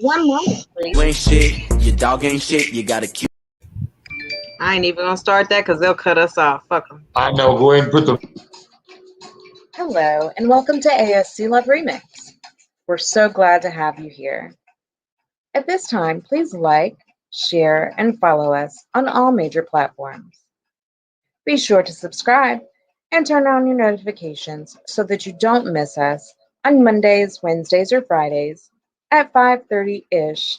One moment, please. You ain't shit. Your dog ain't shit. You got a cute. I ain't even gonna start that because they'll cut us off. Fuck them. I know. Go ahead and put the. Hello, and welcome to ASC Love Remix. We're so glad to have you here. At this time, please like, share, and follow us on all major platforms. Be sure to subscribe and turn on your notifications so that you don't miss us on Mondays, Wednesdays, or Fridays at 5:30-ish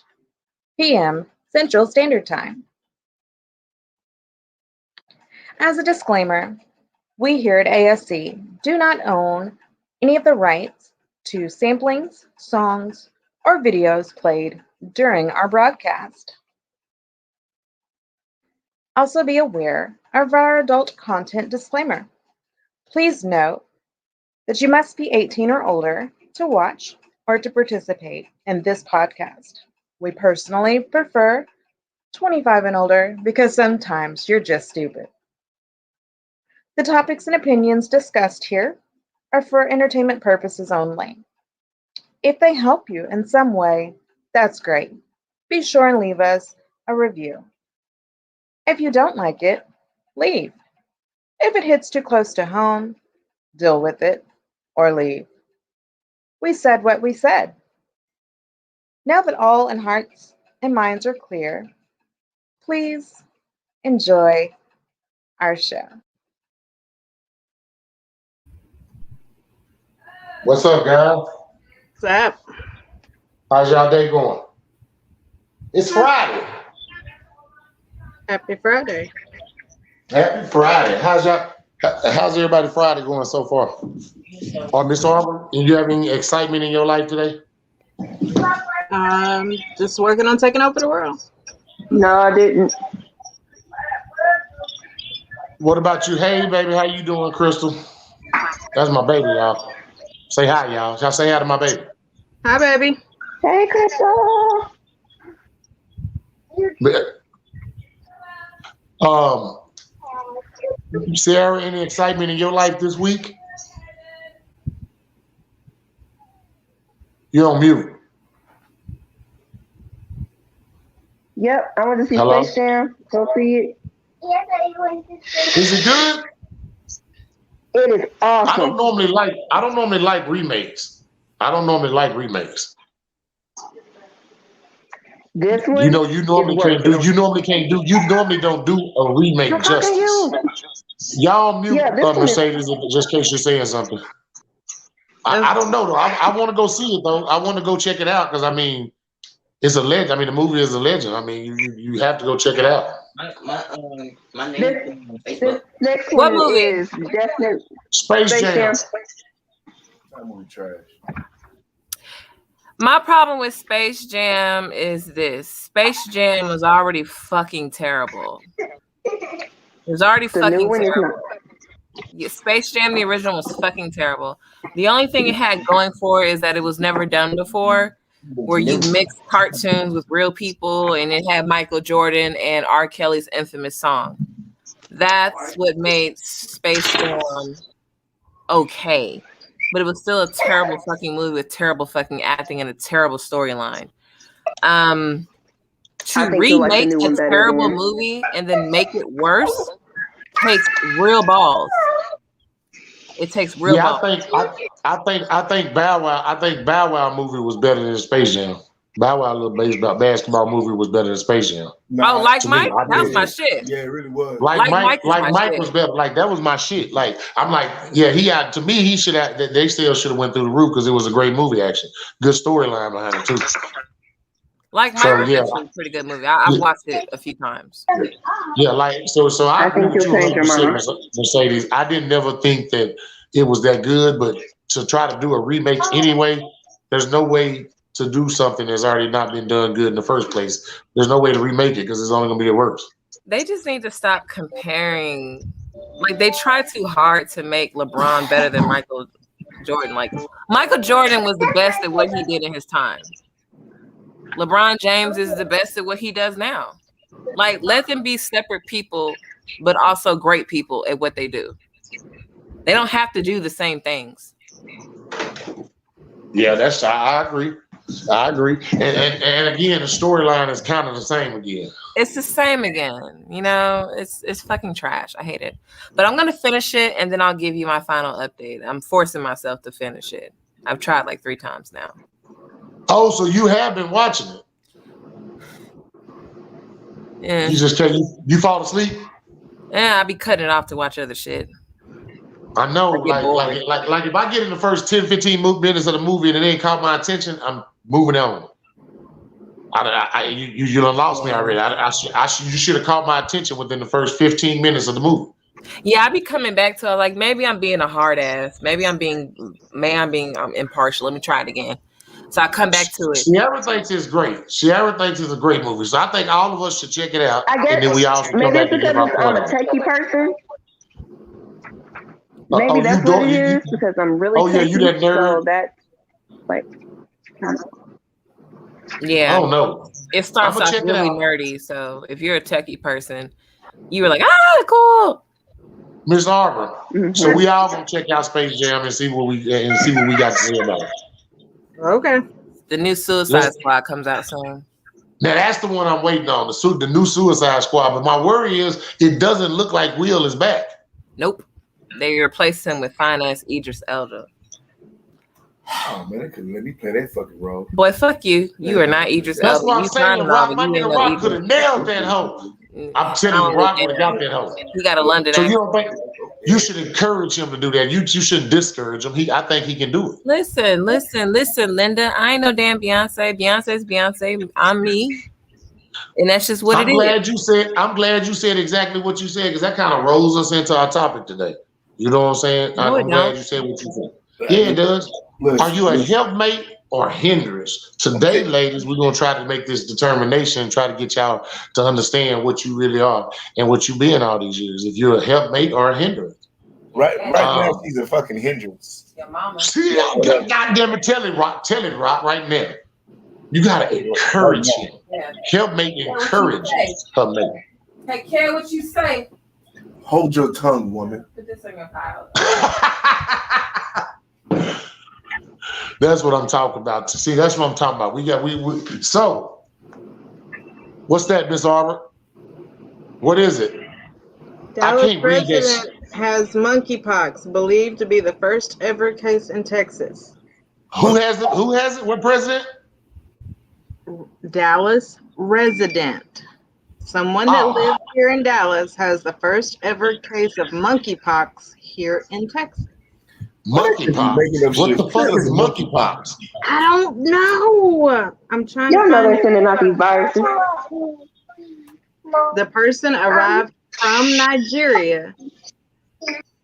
p.m. Central Standard Time. As a disclaimer, we here at ASC do not own any of the rights to samplings, songs, or videos played during our broadcast. Also be aware of our adult content disclaimer. Please note that you must be 18 or older to watch or to participate in this podcast. We personally prefer 25 and older because sometimes you're just stupid. The topics and opinions discussed here are for entertainment purposes only. If they help you in some way, that's great. Be sure and leave us a review. If you don't like it, leave. If it hits too close to home, deal with it or leave. We said what we said. Now that all in hearts and minds are clear, please enjoy our show. What's up, guys? What's up? How's y'all day going? It's Friday. Happy Friday. Happy Friday. How's everybody Friday going so far? Miss Auburn, do you have any excitement in your life today? Just working on taking over the world. No, I didn't. What about you? Hey, baby, how you doing, Crystal? That's my baby, y'all. Say hi, y'all. Y'all say hi to my baby. Hi, baby. Hey, Crystal. Sarah, any excitement in your life this week? You're on mute. Yep, I went to see Hello? Space Jam. Go see it. Is it good? It is awesome. I don't normally like remakes. This one. You normally don't do a remake justice. Y'all mute Mercedes just in case you're saying something. I don't know though. I want to go see it though. I want to go check it out because I mean, it's a legend. I mean, the movie is a legend. I mean, you have to go check it out. My name is on Facebook. This next What one movie? is definitely Space Jam. That movie trash. My problem with Space Jam is this. Space Jam was already fucking terrible. It was already fucking terrible. Yeah, Space Jam, the original, was fucking terrible. The only thing it had going for it is that it was never done before, where you mix cartoons with real people, and it had Michael Jordan and R. Kelly's infamous song. That's what made Space Jam okay. But it was still a terrible fucking movie with terrible fucking acting and a terrible storyline. To remake a terrible movie and then make it worse takes real balls. It takes real balls. I think Bow Wow movie was better than Space Jam. Bow Wow little basketball movie was better than Space Jam. Nah, Like Mike, that was my shit. Yeah, it really was. Like Mike was better. Like that was my shit. Like I'm like, yeah, to me he should have. They still should have went through the roof because it was a great movie. Actually, good storyline behind it too. Like Mike was actually a pretty good movie. I've watched it a few times. Yeah, like so I agree with you 100%, Mercedes. I didn't never think that it was that good, but to try to do a remake anyway, there's no way to do something that's already not been done good in the first place. There's no way to remake it because it's only gonna be worse. They just need to stop comparing. Like they try too hard to make LeBron better than Michael Jordan. Like Michael Jordan was the best at what he did in his time. LeBron James is the best at what he does now. Like let them be separate people, but also great people at what they do. They don't have to do the same things. Yeah, I agree. I agree. And again, the storyline is kind of the same again. It's the same again. You know, it's fucking trash. I hate it. But I'm gonna finish it and then I'll give you my final update. I'm forcing myself to finish it. I've tried like 3 times now. Oh, so you have been watching it? Yeah. You just you fall asleep? Yeah, I be cutting it off to watch other shit. I know, like if I get in the first 10, 15 minutes of the movie and it ain't caught my attention, I'm moving on. You done lost me already. You should have caught my attention within the first 15 minutes of the movie. Yeah, I be coming back to it. Like maybe I'm being a hard ass. Maybe I'm being impartial. Let me try it again. So I come back to it. Sierra thinks it's great. Sierra thinks it's a great movie. So I think all of us should check it out. I guess and then we all should maybe come it's back and give because our I'm a point. techie person. Maybe that's what it is because I'm really techie. Yeah, you that nerd. So that's like. Yeah. Oh no. It starts off really nerdy. So if you're a techie person, you were like, ah, cool. Miss Arbor. Mm-hmm. So we all gonna check out Space Jam and see what we got to say about it. Okay. The new Suicide Squad comes out soon. Now that's the one I'm waiting on. The new Suicide Squad. But my worry is it doesn't look like Will is back. Nope. They replaced him with fine-ass Idris Elba. Oh man, they couldn't let me play that fucking role. Boy, fuck you. You are not Idris Elba. That's what I'm saying. Rock, my nigga Rock could have nailed that hoe. I'm telling you, Rock would have got that hoe. He got a London. So you don't think you should encourage him to do that? You shouldn't discourage him. I think he can do it. Listen, Linda. I ain't no damn Beyonce. Beyonce's Beyonce. I'm me. And that's just what it is. I'm glad you said exactly what you said because that kind of rolls us into our topic today. You know what I'm saying? No, I'm glad you said what you said. Yeah, it does. Are you a helpmate or hindrance? Today, ladies, we're gonna try to make this determination and try to get y'all to understand what you really are and what you've been all these years. If you're a helpmate or a hindrance. Right now, she's a fucking hindrance. Your mama. See, goddamn it, tell it, Rock, right now. You gotta encourage him. Helpmate encourage helpmate. Take care of what you say. Hold your tongue, woman. Put this in your pile. That's what I'm talking about. See, that's what I'm talking about. So, what's that, Miss Arbor? What is it? Dallas resident has monkeypox, believed to be the first ever case in Texas. Who has it? What president? Dallas resident. Someone that lives here in Dallas has the first ever case of monkeypox here in Texas. Monkeypox? What the fuck is monkeypox? I don't know. I'm trying to find they're sending out these viruses. The person arrived from Nigeria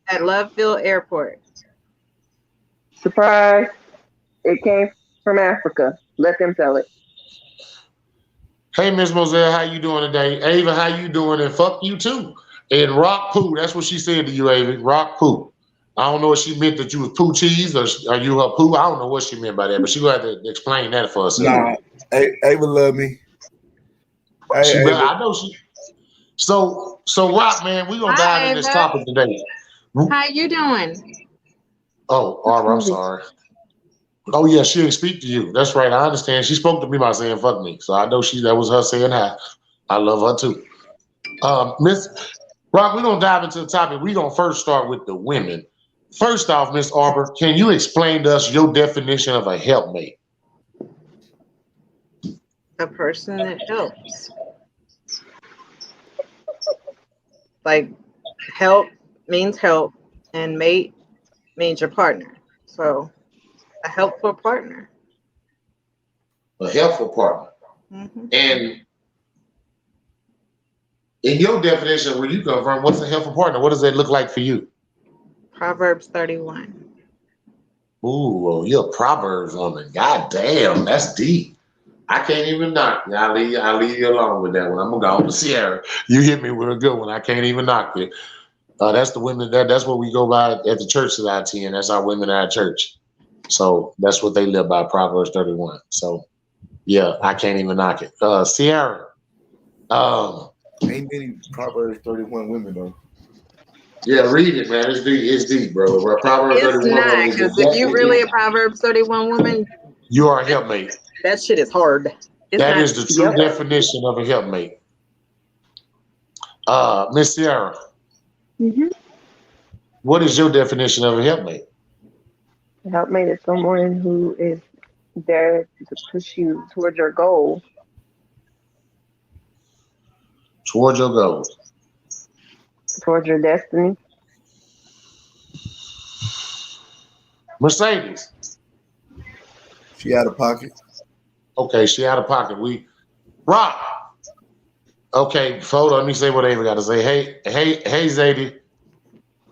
at Lovefield Airport. Surprise. It came from Africa. Let them tell it. Hey, Miss Moselle, how you doing today? Ava, how you doing? And fuck you too. And Rock Poo, that's what she said to you, Ava. Rock Poo. I don't know if she meant that you was poo cheese or are you her poo. I don't know what she meant by that, but she gonna have to explain that for us. Nah, Ava love me. I know she. So Rock, man, we gonna dive in this topic today. How you doing? Oh, Arbor, I'm sorry. Oh yeah, she didn't speak to you. That's right. I understand. She spoke to me by saying "fuck me," so I know that was her saying hi. I love her too. Miss Rock, we're gonna dive into the topic. We're gonna first start with the women. First off, Miss Arbor, can you explain to us your definition of a helpmate? A person that helps. Like help means help, and mate means your partner. So a helpful partner. A helpful partner. Mm-hmm. And in your definition, where you come from, what's a helpful partner? What does that look like for you? Proverbs 31. Ooh, well, you're a Proverbs woman. God damn, that's deep. I can't even knock it. I'll leave you alone with that one. I'm gonna go on to Sierra. You hit me with a good one. I can't even knock it. That's the women that's what we go by at the church that I attend. That's our women at our church. So that's what they live by, Proverbs 31. So yeah, I can't even knock it. Sierra. Ain't many Proverbs 31 women though. Yeah, read it, man. It's deep, bro. Proverbs 31 not, because if you're really a Proverbs 31 woman, you are a helpmate. That shit is hard. It's That not, is the true definition of a helpmate. Miss Sierra, what is your definition of a helpmate? A helpmate is someone who is there to push you towards your goal. Towards your goals. Towards your destiny. Mercedes. She out of pocket. Okay, she out of pocket. Rock. Okay, hold on. Let me say what Ava got to say. Hey, Zadie.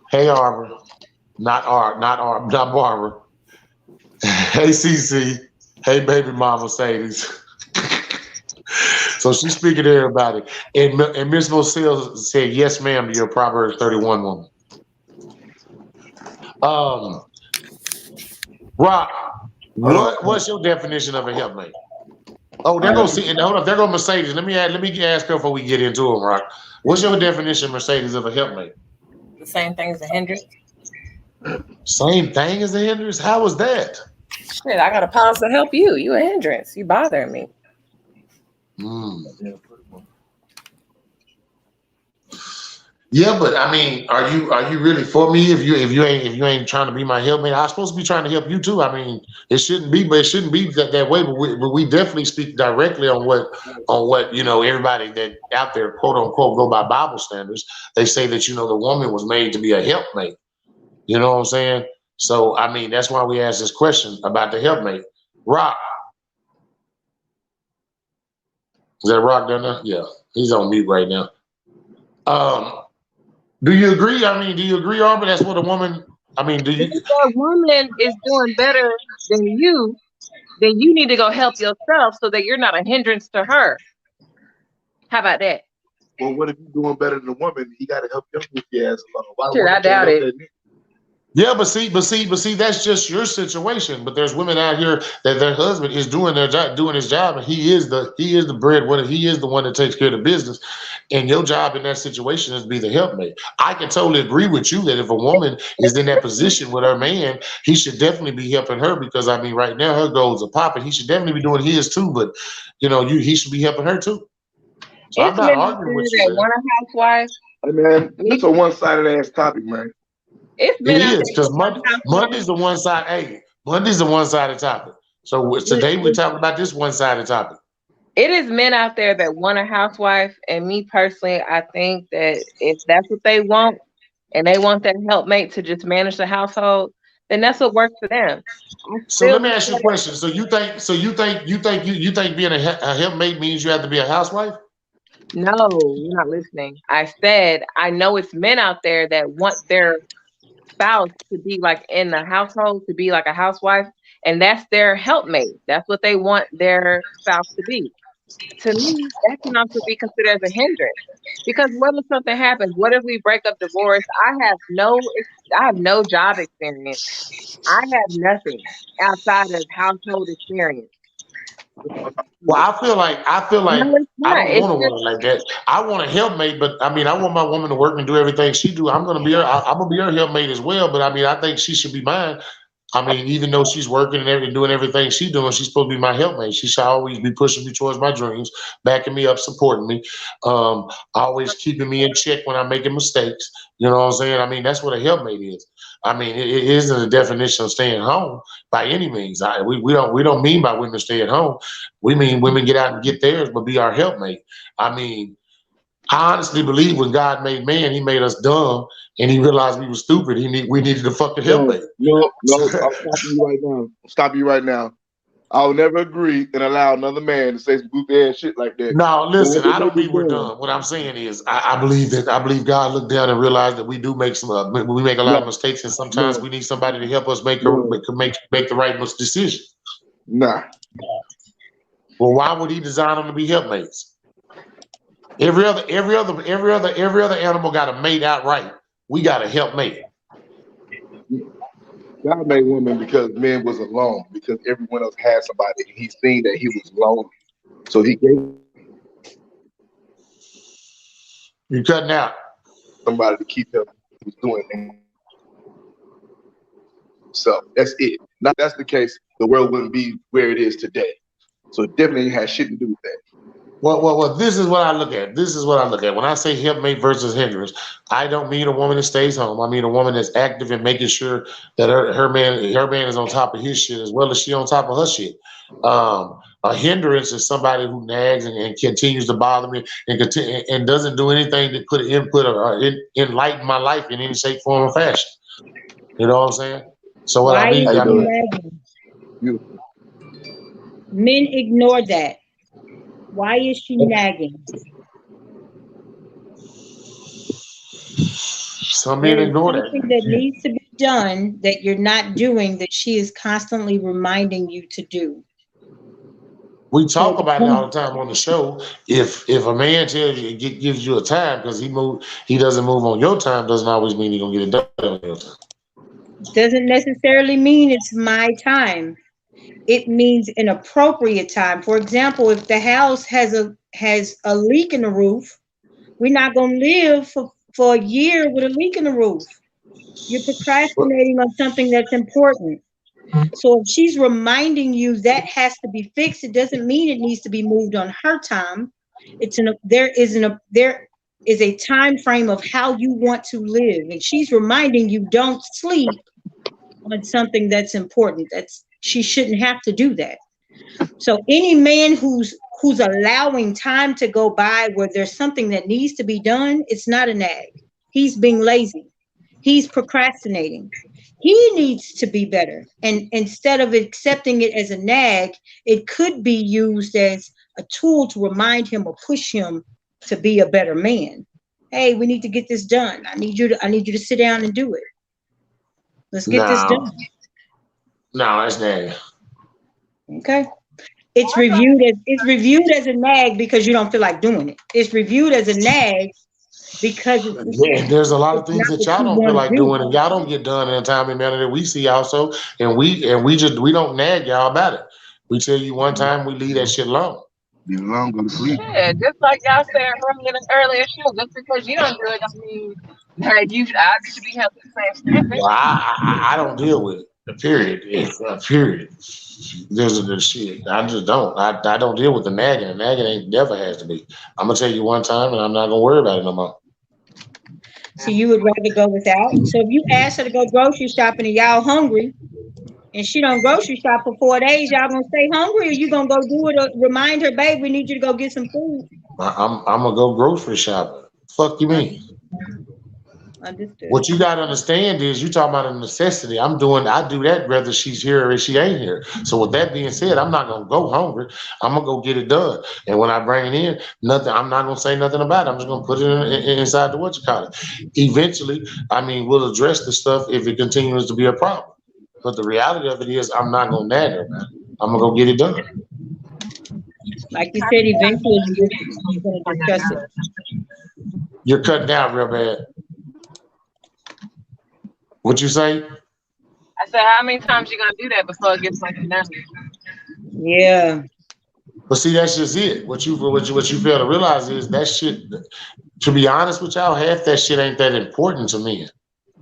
Hey, Arbor. Not Barbara. Hey, CC. Hey, baby mama Mercedes. So she's speaking to everybody. And Miss Moselle said, yes, ma'am, to your Proverbs 31 woman. Rock, what's your definition of a helpmate? Oh, they're gonna see. Hold up, there go Mercedes. Let me ask her before we get into it, Rock. What's your definition, Mercedes, of a helpmate? The same thing as a hindrance. Same thing as a hindrance? How was that? Shit, I got a pause to help you. You a hindrance. You bothering me. Yeah, but I mean, are you really for me if you ain't trying to be my helpmate? I'm supposed to be trying to help you too. I mean, it shouldn't be that way. But we definitely speak directly on what everybody that out there quote unquote go by Bible standards. They say that the woman was made to be a helpmate. You know what I'm saying? So I mean, that's why we asked this question about the helpmate. Rock, is that Rock down there? Yeah, he's on mute right now. Do you agree? I mean, do you agree, Arbor? That's what a woman. I mean, do you? If that woman is doing better than you, then you need to go help yourself so that you're not a hindrance to her. How about that? Well, what if you're doing better than a woman? He got to help your goofy ass along. Sure, I doubt it. Yeah, but see, that's just your situation. But there's women out here that their husband is doing his job, and he is the breadwinner. He is the one that takes care of the business. And your job in that situation is to be the helpmate. I can totally agree with you that if a woman is in that position with her man, he should definitely be helping her because I mean, right now her goals are popping. He should definitely be doing his too, but he should be helping her too. So I'm not arguing with you. That want a housewife. Hey man, it's a one-sided ass topic, man. It's It is because Monday's the one side. Hey, Monday's the one-sided topic. So today we're talking about this one-sided topic. It is men out there that want a housewife, and me personally, I think that if that's what they want, and they want that helpmate to just manage the household, then that's what works for them. So let me ask you a question. So you think being a helpmate means you have to be a housewife? No, you're not listening. I said I know it's men out there that want their spouse to be like in the household, to be like a housewife, and that's their helpmate. That's what they want their spouse to be. To me, that can also be considered as a hindrance. Because what if something happens? What if we break up, divorce? I have no job experience. I have nothing outside of household experience. Well, I feel like No, I don't want a woman like that. I want a helpmate, but I mean, I want my woman to work and do everything she do. I'm gonna be her helpmate as well. But I mean, I think she should be mine. I mean, even though she's working and doing everything she's doing, she's supposed to be my helpmate. She should always be pushing me towards my dreams, backing me up, supporting me, always keeping me in check when I'm making mistakes. You know what I'm saying? I mean, that's what a helpmate is. I mean, it isn't a definition of staying home by any means. We don't mean by women stay at home. We mean women get out and get theirs, but be our helpmate. I mean, I honestly believe when God made man, he made us dumb and he realized we were stupid. We needed a fucking helpmate. No, I'll stop you right now. I'll never agree and allow another man to say some goofy ass shit like that. No, listen, I don't mean we're dumb. What I'm saying is I believe God looked down and realized that we do make we make a lot of mistakes, and sometimes we need somebody to help us make the right decision. Nah. Well, why would he design them to be helpmates? Every other animal got a mate outright. We got a helpmate. God made women because men was alone, because everyone else had somebody, and he seen that he was lonely. So he gave You cutting out somebody to keep him he was doing. So that's it. Now, if that's the case, the world wouldn't be where it is today. So it definitely has shit to do with that. Well, this is what I look at. When I say helpmate versus hindrance, I don't mean a woman that stays home. I mean a woman that's active and making sure that her man is on top of his shit as well as she on top of her shit. A hindrance is somebody who nags and continues to bother me and doesn't do anything to put input or enlighten my life in any shape, form, or fashion. You know what I'm saying? So what I mean, nagging? Beautiful. Men ignore that. Why is she nagging? Some men ignore that. Something that needs to be done that you're not doing that she is constantly reminding you to do. We talk about it all the time on the show. If a man tells you, gives you a time because he doesn't move on your time, doesn't always mean he's gonna get it done on your time. Doesn't necessarily mean it's my time. It means an appropriate time. For example, if the house has a leak in the roof, we're not gonna live for a year with a leak in the roof. You're procrastinating on something that's important. So if she's reminding you that has to be fixed, it doesn't mean it needs to be moved on her time. There is a time frame of how you want to live, and she's reminding you don't sleep on something that's important. She shouldn't have to do that. So any man who's allowing time to go by where there's something that needs to be done, it's not a nag. He's being lazy. He's procrastinating. He needs to be better. And instead of accepting it as a nag, it could be used as a tool to remind him or push him to be a better man. Hey, we need to get this done. I need you to sit down and do it. Let's get this done. No, that's nagging. Okay. It's reviewed as a nag because you don't feel like doing it. It's reviewed as a nag because there's a lot of things that y'all don't feel like doing, and y'all don't get done in a timely manner that we see also, and we don't nag y'all about it. We tell you one time, we leave that shit alone. Leave it alone, go to sleep. Yeah, just like y'all said earlier show, just because you don't do it, I mean, like I should be held to the same standard. Well, I don't deal with it. Period. Period. There's a shit. I just don't. I don't deal with the nagging. The nagging ain't never has to be. I'm gonna tell you one time, and I'm not gonna worry about it no more. So you would rather go without? So if you ask her to go grocery shopping and y'all hungry, and she don't grocery shop for 4 days, y'all gonna stay hungry, or you gonna go do it or remind her, babe, we need you to go get some food? I'm gonna go grocery shopping. Fuck you mean? Understood. What you gotta understand is you talking about a necessity. I do that whether she's here or she ain't here. So with that being said, I'm not gonna go hungry. I'm gonna go get it done. And when I bring it in, I'm not gonna say nothing about it. I'm just gonna put it inside the Eventually, I mean, we'll address the stuff if it continues to be a problem. But the reality of it is I'm not gonna nag her about it. I'm gonna go get it done. Like you said, eventually you're gonna discuss it. You're cutting down real bad. What you say? I said, how many times you gonna do that before it gets like that? Yeah. But see, that's just it. What you fail to realize is that shit. To be honest with y'all, half that shit ain't that important to me.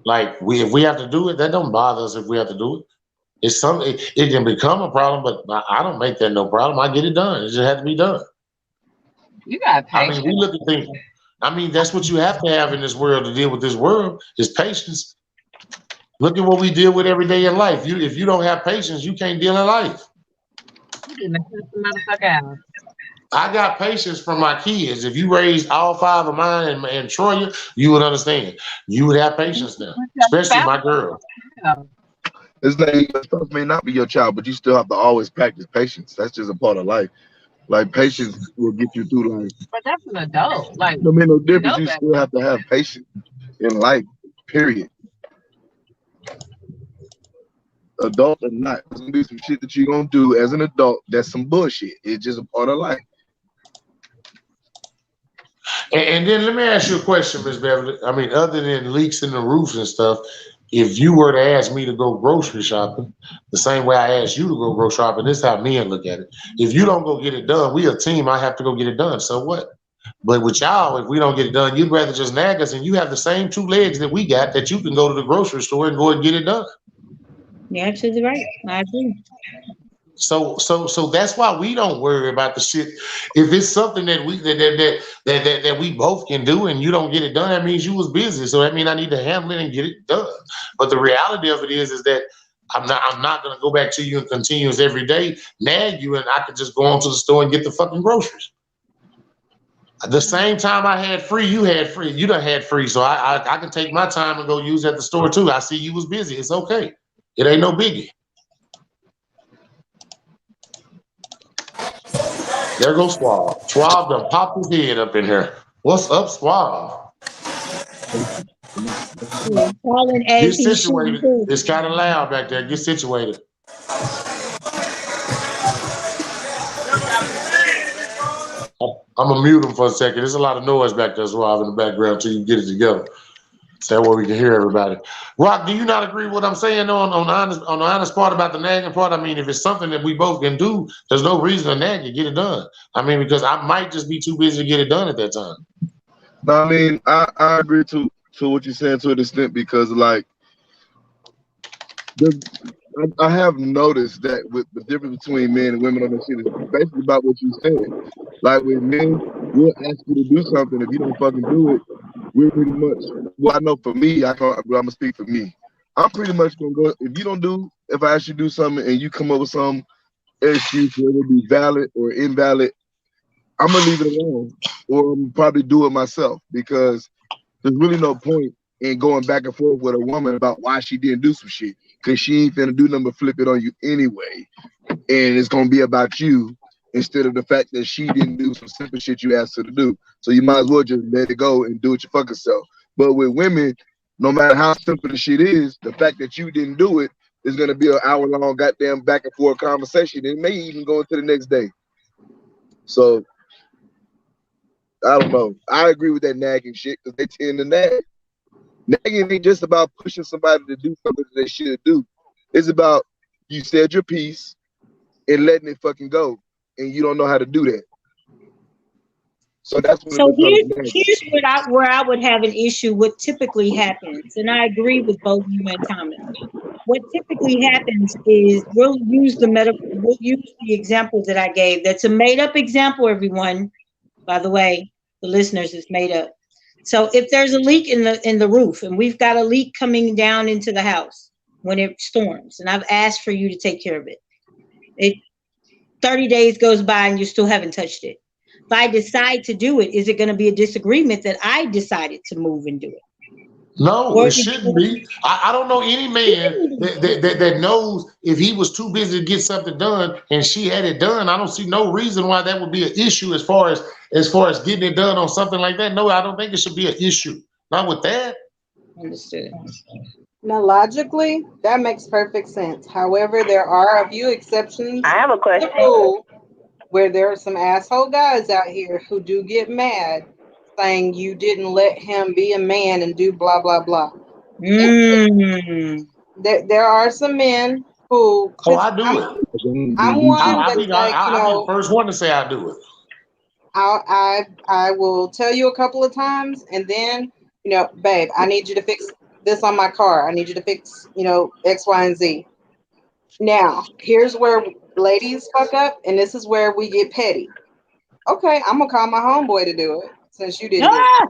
Like if we have to do it, that don't bother us if we have to do it. It's something. It can become a problem, but I don't make that no problem. I get it done. It just has to be done. You got patience. I mean, we look at things. I mean, that's what you have to have in this world to deal with this world is patience. Look at what we deal with every day in life. If you don't have patience, you can't deal in life. You didn't cut the motherfucker out. I got patience from my kids. If you raised all 5 of mine and Troya, you would understand. You would have patience now, especially my girl. It's like your stuff may not be your child, but you still have to always practice patience. That's just a part of life. Like patience will get you through life. But that's an adult. Like no man, no difference. You still have to have patience in life. Period. Adult or not, there's gonna be some shit that you're gonna do as an adult. That's some bullshit. It's just a part of life. And then let me ask you a question, Ms. Beverly. I mean, other than leaks in the roofs and stuff, if you were to ask me to go grocery shopping, the same way I asked you to go grocery shopping, this is how men look at it. If you don't go get it done, we a team, I have to go get it done. So what? But with y'all, if we don't get it done, you'd rather just nag us, and you have the same 2 legs that we got that you can go to the grocery store and go and get it done. You're absolutely right. I agree. So that's why we don't worry about the shit. If it's something that we both can do and you don't get it done, that means you was busy. So that means I need to handle it and get it done. But the reality of it is that I'm not gonna go back to you and continuous every day, nag you, and I could just go on to the store and get the fucking groceries. The same time I had free, you had free. You done had free, so I can take my time and go use at the store too. I see you was busy. It's okay. It ain't no biggie. There goes Suave. Suave done popped his head up in here. What's up, Suave? Get situated. It's kind of loud back there. Get situated. I'm gonna mute him for a second. There's a lot of noise back there, Suave, in the background till you get it together. So that way we can hear everybody. Rock, do you not agree with what I'm saying on the honest part about the nagging part? I mean, if it's something that we both can do, there's no reason to nag it. Get it done. I mean, because I might just be too busy to get it done at that time. No, I mean, I agree to what you're saying to an extent because, like, I have noticed that with the difference between men and women on this shit is basically about what you said. Like with men, we'll ask you to do something. If you don't fucking do it, we're pretty much. Well, I know for me, I'm gonna speak for me. I'm pretty much gonna go. If I ask you to do something and you come up with some excuse, whether it be valid or invalid, I'm gonna leave it alone, or I'm probably do it myself because there's really no point in going back and forth with a woman about why she didn't do some shit because she ain't finna do nothing but flip it on you anyway, and it's gonna be about you instead of the fact that she didn't do some simple shit you asked her to do. So you might as well just let it go and do it your fucking self. But with women, no matter how simple the shit is, the fact that you didn't do it is gonna be an hour-long goddamn back and forth conversation. It may even go into the next day. So I don't know. I agree with that nagging shit because they tend to nag. Nagging ain't just about pushing somebody to do something that they should do. It's about you said your piece and letting it fucking go, and you don't know how to do that. So that's what. So here's where I would have an issue. What typically happens, and I agree with both you and Thomas. What typically happens is we'll use the example that I gave. That's a made up example, everyone. By the way, the listeners, is made up. So if there's a leak in the roof, and we've got a leak coming down into the house when it storms, and I've asked for you to take care of it. 30 days goes by and you still haven't touched it. If I decide to do it, is it going to be a disagreement that I decided to move and do it? No, it shouldn't be. I don't know any man that knows if he was too busy to get something done and she had it done. I don't see no reason why that would be an issue as far as getting it done on something like that. No, I don't think it should be an issue. Not with that. Understood. Now, logically, that makes perfect sense. However, there are a few exceptions. I have a question. Where there are some asshole guys out here who do get mad saying you didn't let him be a man and do blah, blah, blah. There are some men who... Oh, I do it. I'm one I'll be the first one to say I do it. I will tell you a couple of times and then, babe, I need you to fix this on my car. I need you to fix, X, Y, and Z. Now, here's where ladies fuck up, and this is where we get petty. Okay, I'm gonna call my homeboy to do it since you didn't do it.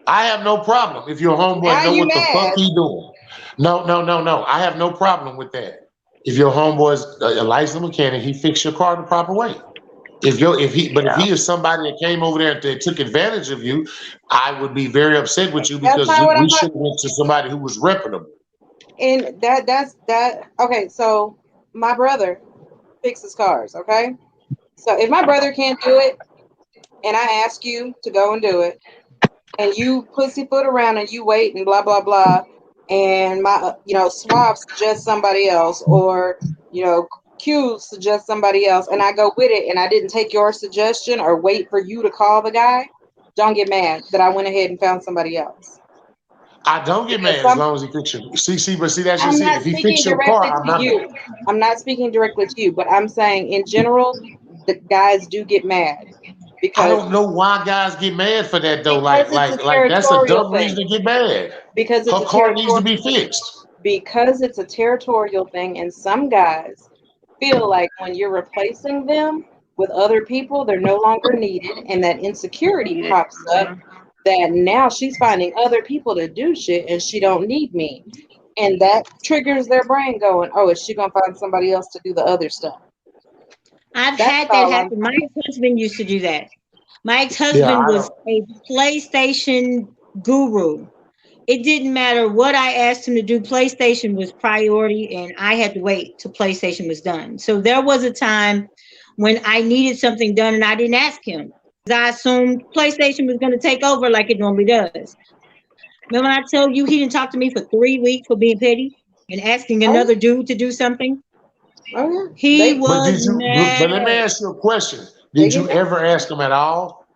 I have no problem if your homeboy know what the fuck he doing. No. I have no problem with that. If your homeboy's a licensed mechanic, he fixed your car the proper way. If he is somebody that came over there and took advantage of you, I would be very upset with you because we should have went to somebody who was reputable. And that's okay. So my brother fixes cars. Okay, so if my brother can't do it, and I ask you to go and do it, and you pussyfoot around and you wait and blah blah blah, and my Suave suggests somebody else, or Q suggests somebody else, and I go with it, and I didn't take your suggestion or wait for you to call the guy, don't get mad that I went ahead and found somebody else. I don't get mad as long as he fixes you. See, that's just it. If he fixes your car, I'm not mad. I'm not speaking directly to you, but I'm saying in general, the guys do get mad. Because I don't know why guys get mad for that though. Like that's a dumb reason to get mad. Because her car needs to be fixed. because it's a territorial thing, and some guys feel like when you're replacing them with other people, they're no longer needed, and that insecurity pops up that now she's finding other people to do shit and she don't need me. And that triggers their brain going, oh, is she gonna find somebody else to do the other stuff? I've had that happen. My ex-husband used to do that. My ex-husband was a PlayStation guru. It didn't matter what I asked him to do. PlayStation was priority, and I had to wait till PlayStation was done. So there was a time when I needed something done, and I didn't ask him because I assumed PlayStation was going to take over like it normally does. Remember when I told you he didn't talk to me for 3 weeks for being petty and asking another dude to do something? Oh yeah. He was mad. But let me ask you a question. Did you ever ask him at all?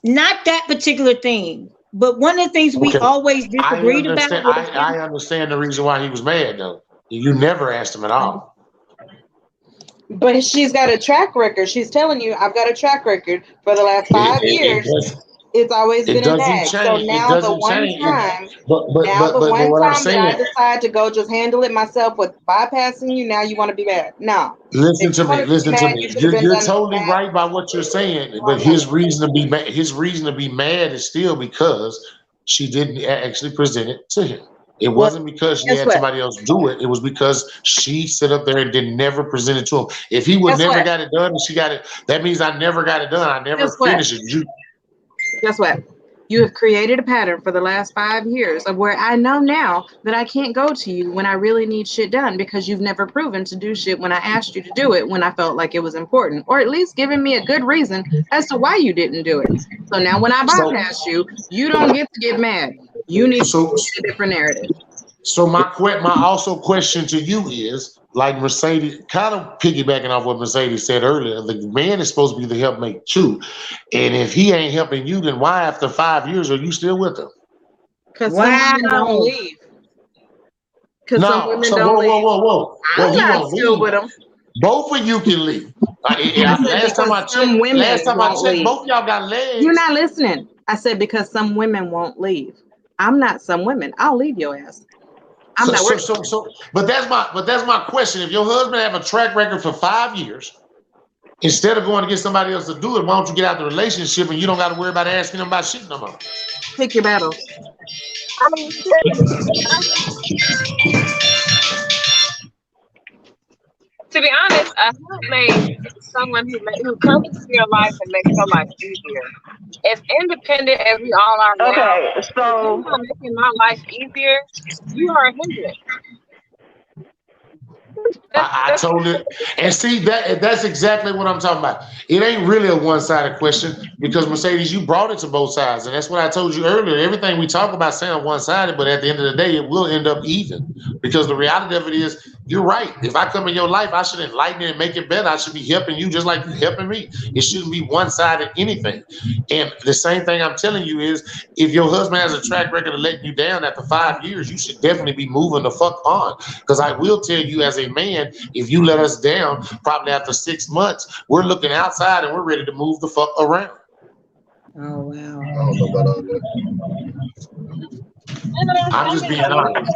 Not that particular thing. But one of the things we always disagreed about. I understand the reason why he was mad, though. You never asked him at all. But she's got a track record. She's telling you, I've got a track record for the last 5 years. It's always been a nag. So now the one time, that I decide to go just handle it myself with bypassing you, now you want to be mad. No. Listen to me. You're totally right by what you're saying, but his reason to be mad is still because she didn't actually present it to him. It wasn't because she had somebody else do it. It was because she sit up there and never present it to him. If he would never got it done and she got it, that means I never got it done. I never finished it. Guess what? You have created a pattern for the last 5 years of where I know now that I can't go to you when I really need shit done because you've never proven to do shit when I asked you to do it when I felt like it was important, or at least giving me a good reason as to why you didn't do it. So now when I bypass you, you don't get to get mad. You need to get a different narrative. So my also question to you is, like Mercedes, kind of piggybacking off what Mercedes said earlier, the man is supposed to be the helpmate too. And if he ain't helping you, then why after 5 years are you still with him? Because some women don't leave. Whoa. I'm not still with them. Both of you can leave. Last time I checked, both of y'all got legs. You're not listening. I said because some women won't leave. I'm not some women. I'll leave your ass. But that's my question. If your husband have a track record for 5 years, instead of going to get somebody else to do it, why don't you get out the relationship and you don't got to worry about asking them about shit no more? Pick your battles. To be honest, a helpmate is someone who comes into your life and makes your life easier. As independent as we all are now, if you're not making my life easier, you are a hindrance. I told it, and see that's exactly what I'm talking about. It ain't really a one-sided question because Mercedes, you brought it to both sides, and that's what I told you earlier. Everything we talk about sound one-sided, but at the end of the day, it will end up even because the reality of it is, you're right. If I come in your life, I should enlighten it and make it better. I should be helping you just like you're helping me. It shouldn't be one-sided anything. And the same thing I'm telling you is, if your husband has a track record of letting you down after 5 years, you should definitely be moving the fuck on. Because I will tell you as a man, if you let us down, probably after 6 months, we're looking outside and we're ready to move the fuck around. Oh, wow. I don't know about all that. I'm just being honest.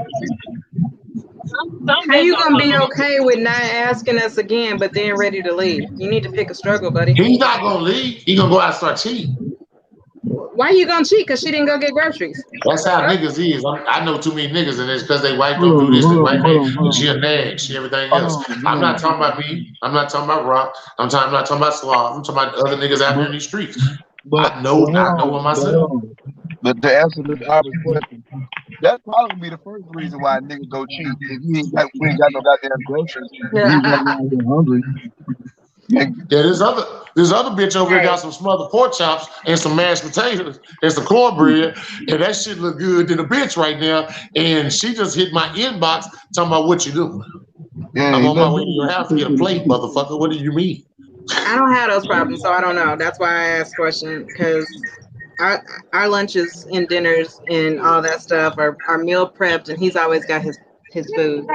How you gonna be okay with not asking us again, but then ready to leave? You need to pick a struggle, buddy. He's not gonna leave. He's gonna go out and start cheating. Why are you gonna cheat? Because she didn't go get groceries. That's how niggas is. I know too many niggas, and it's because they wife don't do this. They wife, she a nag. She everything else. I'm not talking about me. I'm not talking about Rock. I'm not talking about Suave. I'm talking about other niggas out there in these streets. But I know what myself. But to answer the obvious question, that's probably the first reason why a nigga go cheat. If we ain't got no goddamn groceries, we ain't hungry. Yeah, there's other bitch over here got some smothered pork chops and some mashed potatoes and some cornbread, and that shit look good in a bitch right now. And she just hit my inbox talking about what you do. Yeah, I'm on my way to your house to get a plate, motherfucker. What do you mean? I don't have those problems, so I don't know. That's why I asked the question, because our lunches and dinners and all that stuff are meal prepped, and he's always got his food.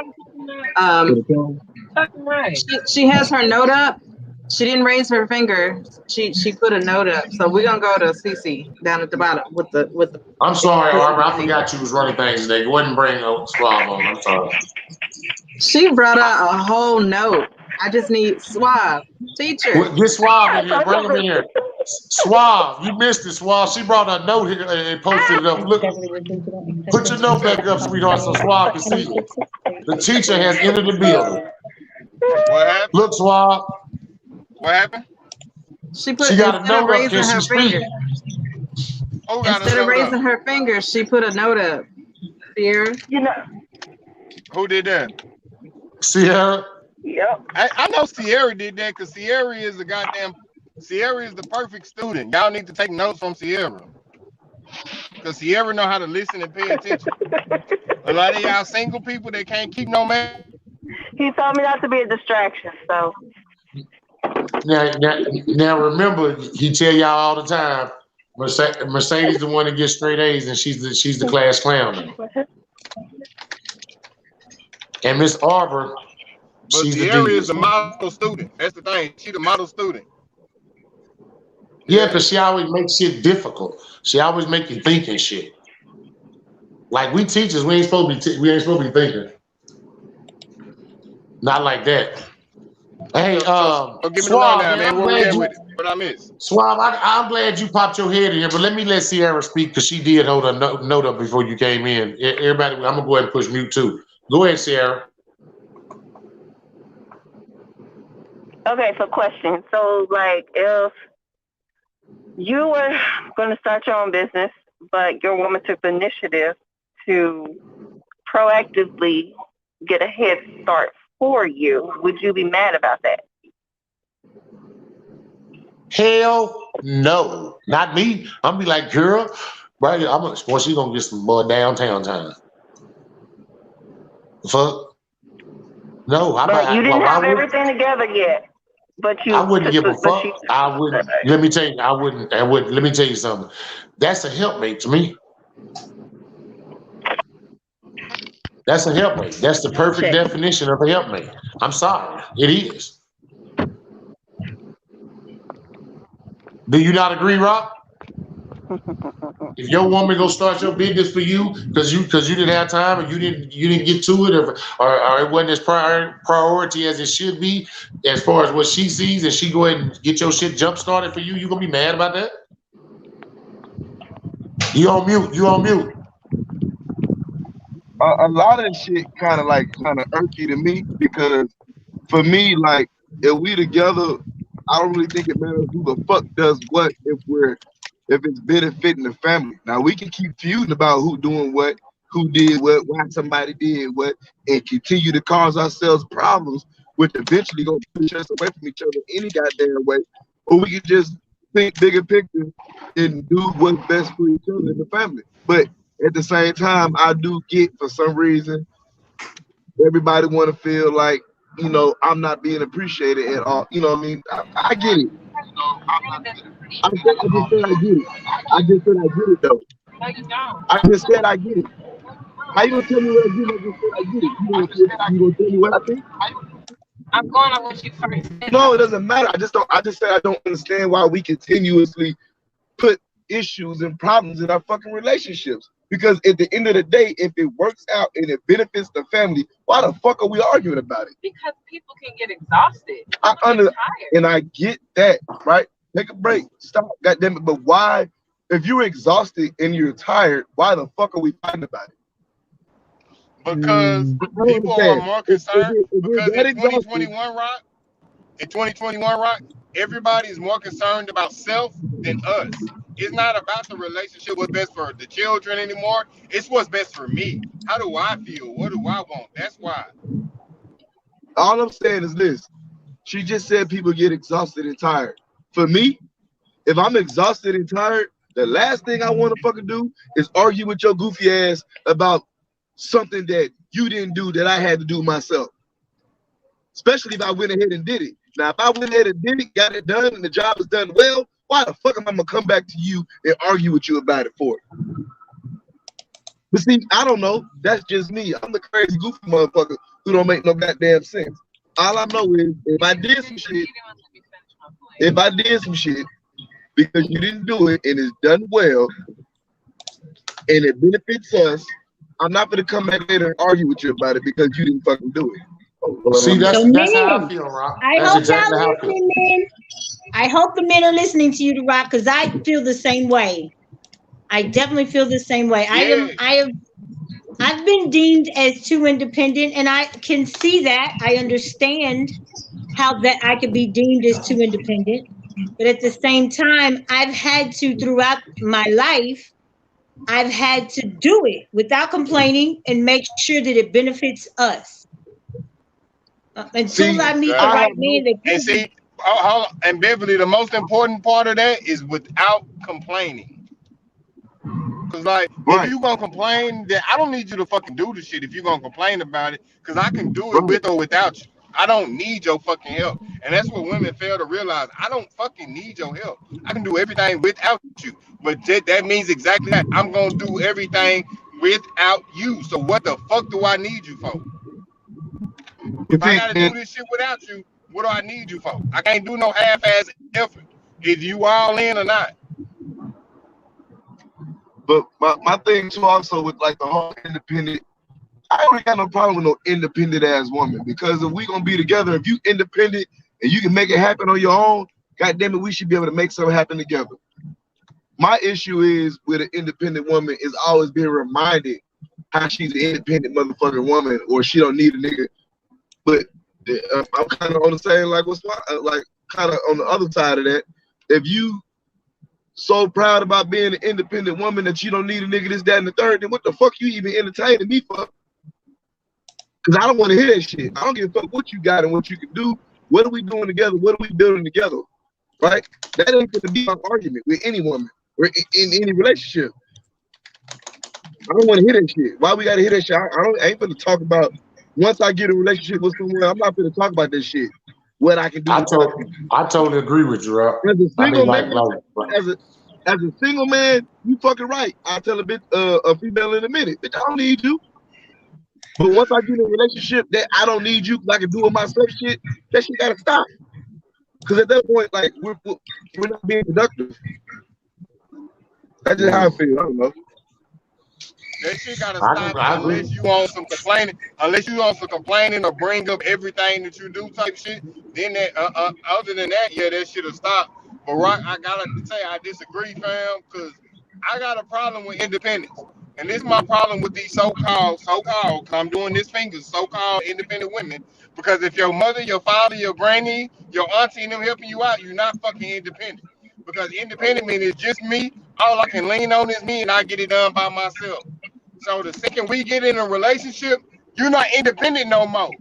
She has her note up. She didn't raise her finger. She put a note up. So we're gonna go to CC down at the bottom with the. I'm sorry, Arbor. I forgot you was running things today. Go ahead and bring Suave on. I'm sorry. She brought out a whole note. I just need Suave. Teacher. Get Suave in here. Bring him in here. Suave, you missed it, Suave. She brought a note here and posted it up. Look, put your note back up, sweetheart, so Suave can see it. The teacher has entered the building. What happened? Look, Suave. What happened? She got a note up. Can she speak? Instead of raising her finger, she put a note up. Sierra. You know. Who did that? Sierra. Yep. I know Sierra did that because Sierra is the perfect student. Y'all need to take notes from Sierra. Because Sierra know how to listen and pay attention. A lot of y'all single people that can't keep no man. He told me not to be a distraction, so. Now remember, he tell y'all all the time, Mercedes the one that gets straight A's and she's the class clown. And Miss Arbor, but Sierra is the model student. That's the thing. She's the model student. Yeah, because she always makes shit difficult. She always make you think and shit. Like we teachers, we ain't supposed to be thinking. Not like that. Hey, give me the rundown, man. Where we at with it? What I missed? Suave, I'm glad you popped your head in here, but let me let Sierra speak because she did hold a note up before you came in. Everybody, I'm gonna go ahead and push mute too. Go ahead, Sierra. Okay, so question. So, like, if you were going to start your own business, but your woman took the initiative to proactively get a head start for you, would you be mad about that? Hell no, not me. I'm be like, girl, right? She's gonna get some more downtown time. Fuck. No, but you didn't have everything together yet. But I wouldn't give a fuck. I wouldn't. Let me tell you, I wouldn't. Let me tell you something. That's a helpmate to me. That's a helpmate. That's the perfect definition of a helpmate. I'm sorry, it is. Do you not agree, Rob? If your woman go start your business for you because you didn't have time and you didn't get to it or it wasn't as priority as it should be as far as what she sees, and she go ahead and get your shit jump started for you, you gonna be mad about that? You on mute. A lot of shit kind of irky to me because for me, like, if we together, I don't really think it matters who the fuck does what if it's benefiting the family. Now we can keep feuding about who doing what, who did what, why somebody did what, and continue to cause ourselves problems, which eventually gonna push us away from each other any goddamn way. Or we can just think bigger picture and do what's best for each other in the family. But at the same time, I do get, for some reason, everybody want to feel like, you know, I'm not being appreciated at all. You know what I mean? I get it. I just said I get it. I just said I get it, though. No, you don't. I just said I get it. How you gonna tell me what I get? I just said I get it. You gonna tell me what I think? I'm going on what you first said. No, it doesn't matter. I just said I don't understand why we continuously put issues and problems in our fucking relationships. Because at the end of the day, if it works out and it benefits the family, why the fuck are we arguing about it? Because people can get exhausted. And I get that, right? Take a break. Stop. Goddamn it. But why, if you're exhausted and you're tired, why the fuck are we fighting about it? Because people are more concerned. Because in 2021, Rock, everybody's more concerned about self than us. It's not about the relationship, what's best for the children anymore. It's what's best for me. How do I feel? What do I want? That's why. All I'm saying is this. She just said people get exhausted and tired. For me, if I'm exhausted and tired, the last thing I want to fucking do is argue with your goofy ass about something that you didn't do that I had to do myself. Especially if I went ahead and did it. Now, if I went ahead and did it, got it done, and the job is done well, why the fuck am I gonna come back to you and argue with you about it for it? But see, I don't know. That's just me. I'm the crazy goofy motherfucker who don't make no goddamn sense. All I know is if I did some shit, if I did some shit because you didn't do it and it's done well and it benefits us, I'm not gonna come back later and argue with you about it because you didn't fucking do it. See, that's how I feel, Rock. I That's hope exactly how y'all I feel. listening, men. I hope the men are listening to you, Rock, because I feel the same way. I definitely feel the same way. I've been deemed as too independent, and I can see that. I understand how that I could be deemed as too independent. But at the same time, I've had to, throughout my life, I've had to do it without complaining and make sure that it benefits us. Until I meet the right man that and see, and Beverly, the most important part of that is without complaining. Cause like, if you gonna complain, then I don't need you to fucking do the shit. If you gonna complain about it, cause I can do it with or without you. I don't need your fucking help, and that's what women fail to realize. I don't fucking need your help. I can do everything without you, but that means exactly that. I'm gonna do everything without you. So what the fuck do I need you for? If I gotta do this shit without you, what do I need you for? I can't do no half-ass effort. Is you all in or not? But my thing too also with like the whole independent, I don't got no problem with no independent ass woman, because if we gonna be together, if you independent and you can make it happen on your own, god damn it, we should be able to make something happen together. My issue is with an independent woman is always being reminded how she's an independent motherfucking woman or she don't need a nigga. But I'm kind of on the same like kind of on the other side of that. If you so proud about being an independent woman that you don't need a nigga, this, that, and the third, then what the fuck you even entertaining me for? Because I don't want to hear that shit. I don't give a fuck what you got and what you can do. What are we doing together? What are we building together? Right? That ain't gonna be my argument with any woman or in any relationship. I don't want to hear that shit. Why we gotta hear that shit? I ain't gonna talk about once I get a relationship with someone, I'm not gonna talk about this shit. What I can do. I totally agree with you, Rob. As a single man, as a single man, you fucking right. I'll tell a female in a minute, bitch, I don't need you. But once I get in a relationship that I don't need you, because I can do it myself, shit, that shit gotta stop. Because at that point, like we're not being productive. That's just how I feel. I don't know. That shit gotta stop unless you want some complaining. Unless you want some complaining or bring up everything that you do type shit. Then that other than that, yeah, that shit'll stop. But Rock, I gotta say I disagree, fam, because I got a problem with independence. And this is my problem with these so-called, I'm doing this finger, so-called independent women. Because if your mother, your father, your granny, your auntie and them helping you out, you're not fucking independent. Because independent means it's just me. All I can lean on is me and I get it done by myself. So the second we get in a relationship, you're not independent no more.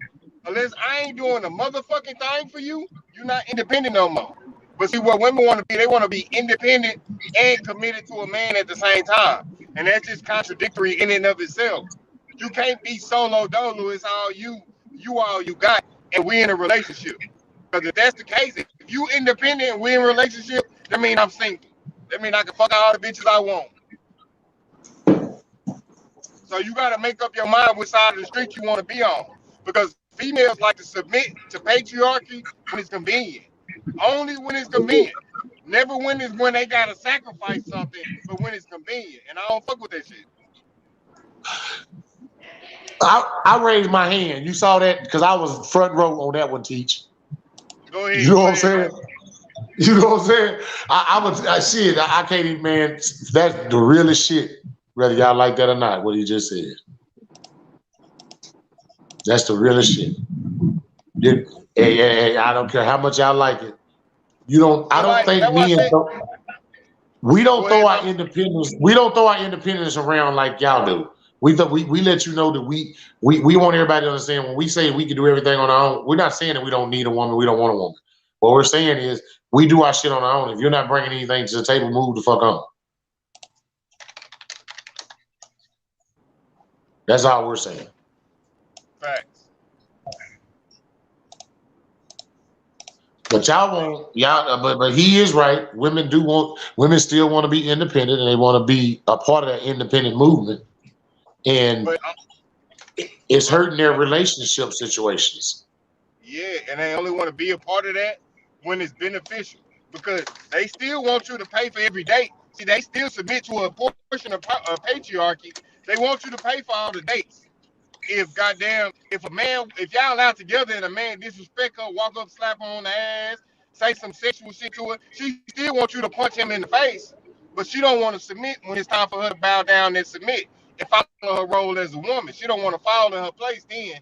Unless I ain't doing a motherfucking thing for you, you're not independent no more. But see, what women want to be, they want to be independent and committed to a man at the same time. And that's just contradictory in and of itself. You can't be solo dolo. It's all you all you got, and we in a relationship. Because if that's the case, if you independent and we in a relationship, that mean I'm single. That mean I can fuck all the bitches I want. So you got to make up your mind which side of the street you want to be on. Because females like to submit to patriarchy when it's convenient. Only when it's convenient. Never when they got to sacrifice something, but when it's convenient. And I don't fuck with that shit. I raised my hand. You saw that? Because I was front row on that one, Teach. Go ahead. You know what I'm saying? You know what I'm saying? I can't even, man. That's the realest shit. Whether y'all like that or not, what he just said. That's the realest shit. Hey, I don't care how much y'all like it. We don't throw our independence around like y'all do. We let you know that we want everybody to understand when we say we can do everything on our own, we're not saying that we don't need a woman, we don't want a woman. What we're saying is we do our shit on our own. If you're not bringing anything to the table, move the fuck on. That's all we're saying. Facts. But but he is right. Women still want to be independent, and they want to be a part of that independent movement. And it's hurting their relationship situations. Yeah, and they only want to be a part of that when it's beneficial. because they still want you to pay for every date. See, they still submit to a portion of patriarchy. They want you to pay for all the dates. If y'all out together and a man disrespect her, walk up, slap her on the ass, say some sexual shit to her, she still wants you to punch him in the face, but she don't want to submit when it's time for her to bow down and submit and follow her role as a woman. She don't want to fall in her place. Then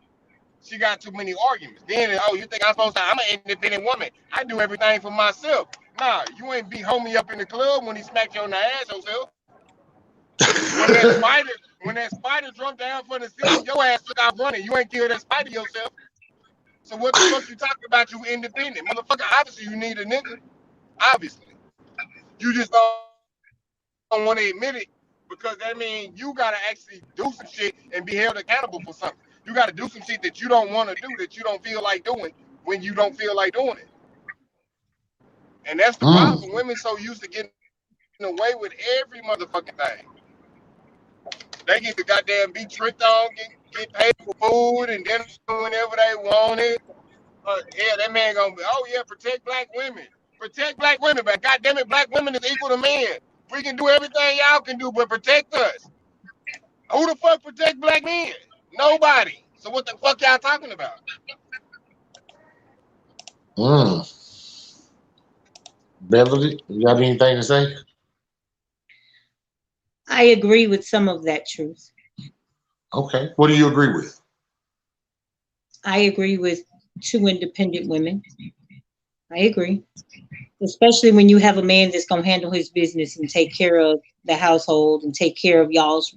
she got too many arguments. Then, oh, you think I'm an independent woman? I do everything for myself. Nah, you ain't be homie up in the club when he smacked you on the ass yourself. When that spider jumped down for the scene, your ass took off running. You ain't killed that spider yourself. So what the fuck you talking about? You independent, motherfucker. Obviously you need a nigga. Obviously, you just don't want to admit it because that means you gotta actually do some shit and be held accountable for something. You gotta do some shit that you don't want to do, that you don't feel like doing when you don't feel like doing it. And that's the problem. Women so used to getting away with every motherfucking thing. They get to goddamn be tricked on, get paid for food and dinner whenever they want it. Yeah, that man gonna be, oh yeah, protect black women. Protect black women, but goddamn it, black women is equal to men. We can do everything y'all can do, but protect us. Who the fuck protect black men? Nobody. So what the fuck y'all talking about? Beverly, you got anything to say? I agree with some of that truth. Okay. What do you agree with? I agree with 2 independent women. I agree. Especially when you have a man that's gonna handle his business and take care of the household and take care of y'all's.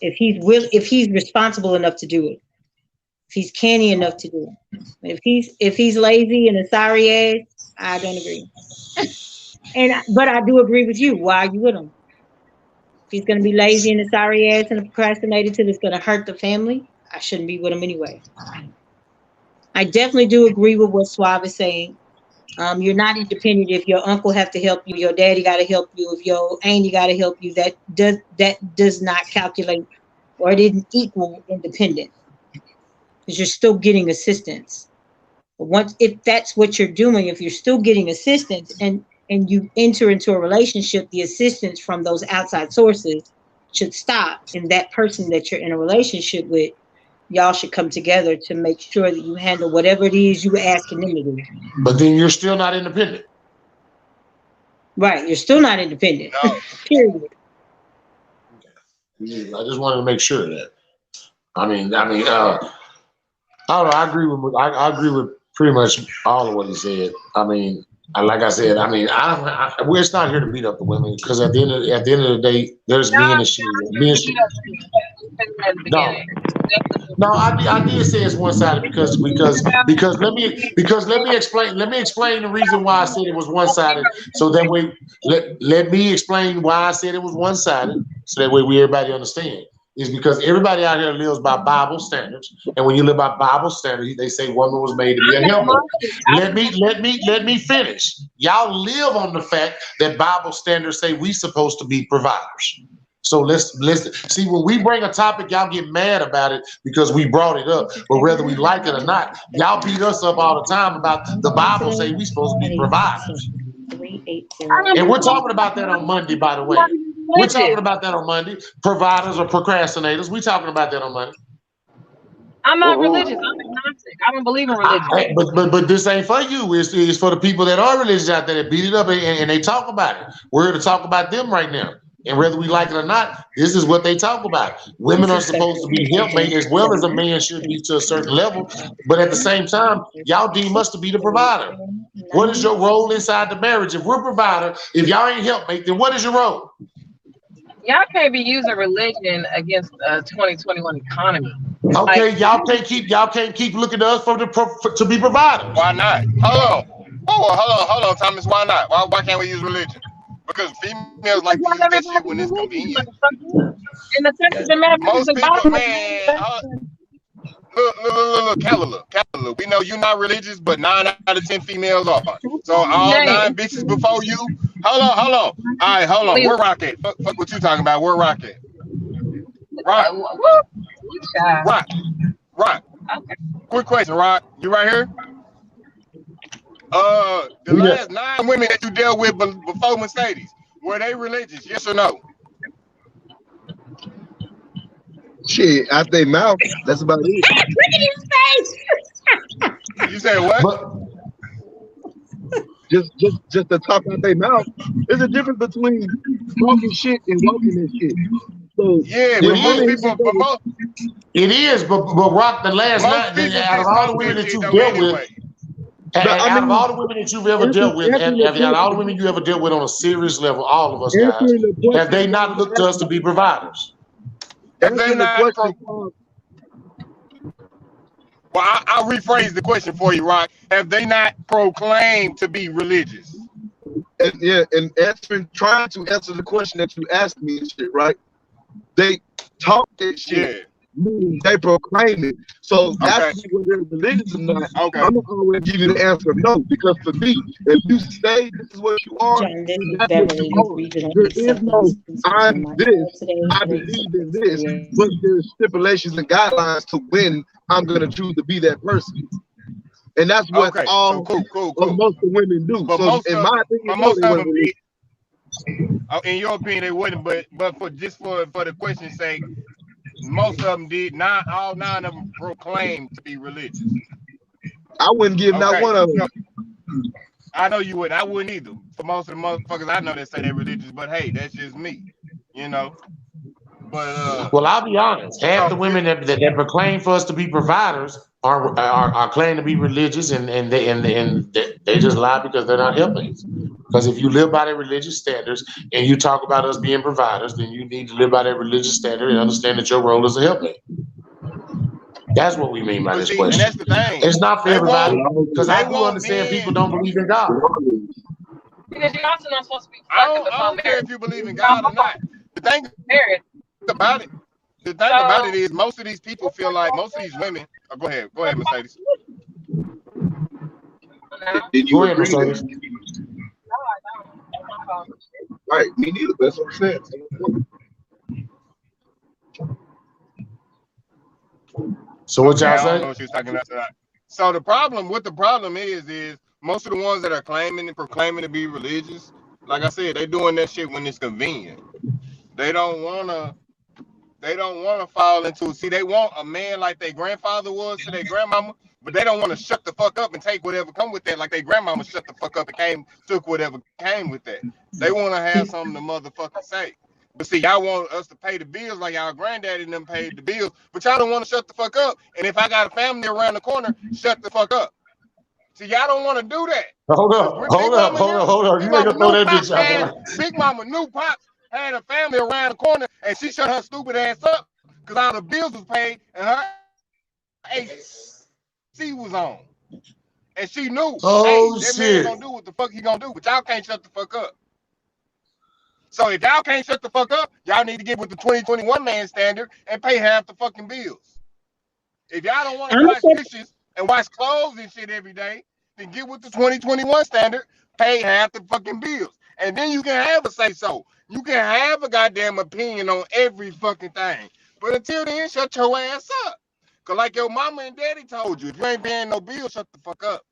If he's responsible enough to do it, if he's canny enough to do it, if he's lazy and a sorry ass, I don't agree. But I do agree with you. Why are you with him? If he's gonna be lazy and a sorry ass and a procrastinator till it's gonna hurt the family, I shouldn't be with him anyway. I definitely do agree with what Suave is saying. You're not independent if your uncle have to help you, your daddy got to help you, if your auntie got to help you. That does not calculate, or it didn't equal independence, because you're still getting assistance. But if that's what you're doing, if you're still getting assistance and you enter into a relationship, the assistance from those outside sources should stop, and that person that you're in a relationship with, y'all should come together to make sure that you handle whatever it is you were asking them to do. But then you're still not independent. Right, you're still not independent. No. Period. I just wanted to make sure of that. I don't know. I agree with pretty much all of what he said. Like I said, it's not here to beat up the women, because at the end of the day, there's men and shit. No, I did say it's one-sided because let me explain the reason why I said it was one-sided. So that way, let me explain why I said it was one-sided. So that way everybody understand. Is because everybody out here lives by Bible standards, and when you live by Bible standards, they say woman was made to be a helper. Let me finish. Y'all live on the fact that Bible standards say we supposed to be providers. So let's see, when we bring a topic, y'all get mad about it because we brought it up. But whether we like it or not, y'all beat us up all the time about the Bible say we supposed to be providers. And we're talking about that on Monday, by the way. We're talking about that on Monday. Providers or procrastinators. We're talking about that on Monday. I'm not religious. I'm agnostic. I don't believe in religion. But this ain't for you. It's for the people that are religious out there that beat it up and they talk about it. We're here to talk about them right now. And whether we like it or not, this is what they talk about. Women are supposed to be helpmate as well as a man should be to a certain level. But at the same time, y'all deem us to be the provider. What is your role inside the marriage? If we're provider, if y'all ain't helpmate, then what is your role? Y'all can't be using religion against a 2021 economy. Okay, y'all can't keep looking to us to be providers. Why not? Hold on, Thomas. Why not? Why can't we use religion? Because females like to use that shit when it's convenient. In the text of the matter, most people, man. Look, Calla. We know you're not religious, but 9 out of 10 females are. So all 9 bitches before you. Hold on. All right, hold on. Where Rock at? Fuck what you talking about. Where Rock at? Rock. Okay. Quick question, Rock. You right here? Yeah. last 9 women that you dealt with before Mercedes, were they religious? Yes or no? Shit, out their mouth. That's about it. Look at his face. You said what? But Just to talk out their mouth. There's a difference between talking shit and walking that shit. So Yeah, it but most is. people, but most It is. But Rock, the last night, people out of just all the talk women that that shit you've though dealt with, anyway. But I out of mean, all the women that you've ever dealt with, answering the out of all the question, women you ever dealt with on a serious level, all of us guys, answering the question, have they not looked to us to be providers? If they answering the not question. well, I'll rephrase the question for you, Rock. Have they not proclaimed to be religious? And yeah, and trying to answer the question that you asked me and shit, right? They talk that shit. Yeah. Meaning they proclaim it. So Okay. asking me whether they're religious or not, Okay. I'm not always give you the answer no. Because for me, if you say this is what you are, John, this is that's what Beverly you with are. Regional There is no Acceptance. I'm My this, goal today is I believe in this, but there's stipulations and guidelines to when I'm gonna choose to be that person. And that's what Okay. all So cool. most of the women do. But So most in of my them, opinion, but no, most they of wasn't them religious. did. In your opinion, they wouldn't. But for the question's sake, most of them did not. All 9 of them proclaimed to be religious. I wouldn't give not one of them. I know you would. I wouldn't either. For most of the motherfuckers I know that say they're religious, but hey, that's just me. You know. But Well, I'll be honest. Half the women that proclaim for us to be providers are claiming to be religious, and they just lie because they're not helpmates. Because if you live by their religious standards and you talk about us being providers, then you need to live by their religious standard and understand that your role is a helpmate. That's what we mean by this question. And that's the thing. It's not for everybody, because I do understand men, people don't believe in God. Because you're also not supposed to be I fucking before don't care marriage. if you believe in God or not. The thing about it, is most of these people feel like most of these women. Oh, go ahead, Mercedes. Did you agree that? Right, me neither. That's what I'm saying. So what y'all I say? don't know what she was talking about. So the problem is most of the ones that are claiming and proclaiming to be religious, like I said, they doing that shit when it's convenient. They don't wanna fall into. See, they want a man like their grandfather was to their grandmama, but they don't want to shut the fuck up and take whatever come with that, like their grandmama shut the fuck up and took whatever came with that. They want to have something to motherfucking say. But see, y'all want us to pay the bills like y'all granddaddy and them paid the bills, but y'all don't want to shut the fuck up. And if I got a family around the corner, shut the fuck up. See, y'all don't want to do that. Hold up. You ain't gonna throw that bitch out there. Big Mama New Pops had a family around the corner, and she shut her stupid ass up because all the bills was paid and her A.S.C. was on. And she knew, that man gonna do what the fuck he gonna do, but y'all can't shut the fuck up. So if y'all can't shut the fuck up, y'all need to get with the 2021 man standard and pay half the fucking bills. If y'all don't want to wash dishes and wash clothes and shit every day, then get with the 2021 standard, pay half the fucking bills. And then you can have a say so. You can have a goddamn opinion on every fucking thing. But until then, shut your ass up. Because like your mama and daddy told you, if you ain't paying no bills, shut the fuck up.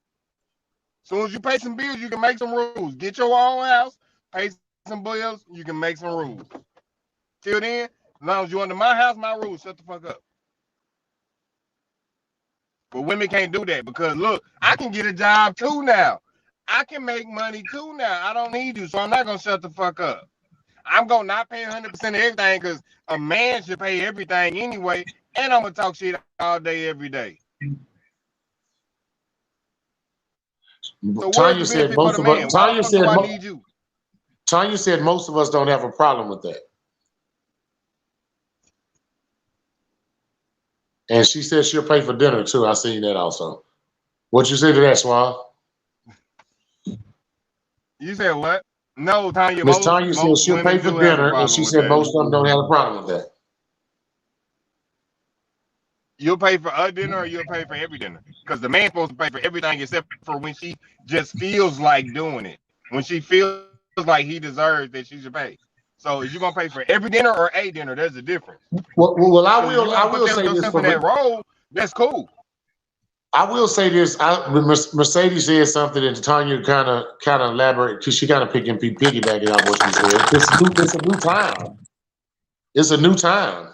As soon as you pay some bills, you can make some rules. Get your own house, pay some bills, you can make some rules. Till then, as long as you under my house, my rules, shut the fuck up. But women can't do that because look, I can get a job too now. I can make money too now. I don't need you, so I'm not gonna shut the fuck up. I'm gonna not pay 100% of everything because a man should pay everything anyway, and I'm gonna talk shit all day, every day. So Tanya said most of us. Tanya said most of us don't have a problem with that. And she said she'll pay for dinner too. I seen that also. What you say to that, Swan? You said what? No, Tanya. Miss Tanya said she'll pay for dinner, and she said most of them don't have a problem with that. You'll pay for a dinner, or you'll pay for every dinner, because the man's supposed to pay for everything except for when she just feels like doing it. When she feels like he deserves that, she should pay. So, is you gonna pay for every dinner or a dinner? There's a difference. Well, I will say this for that role. That's cool. I will say this. Mercedes said something, and Tanya kind of elaborate because she kind of piggybacking off what you said. It's a new time. It's a new time.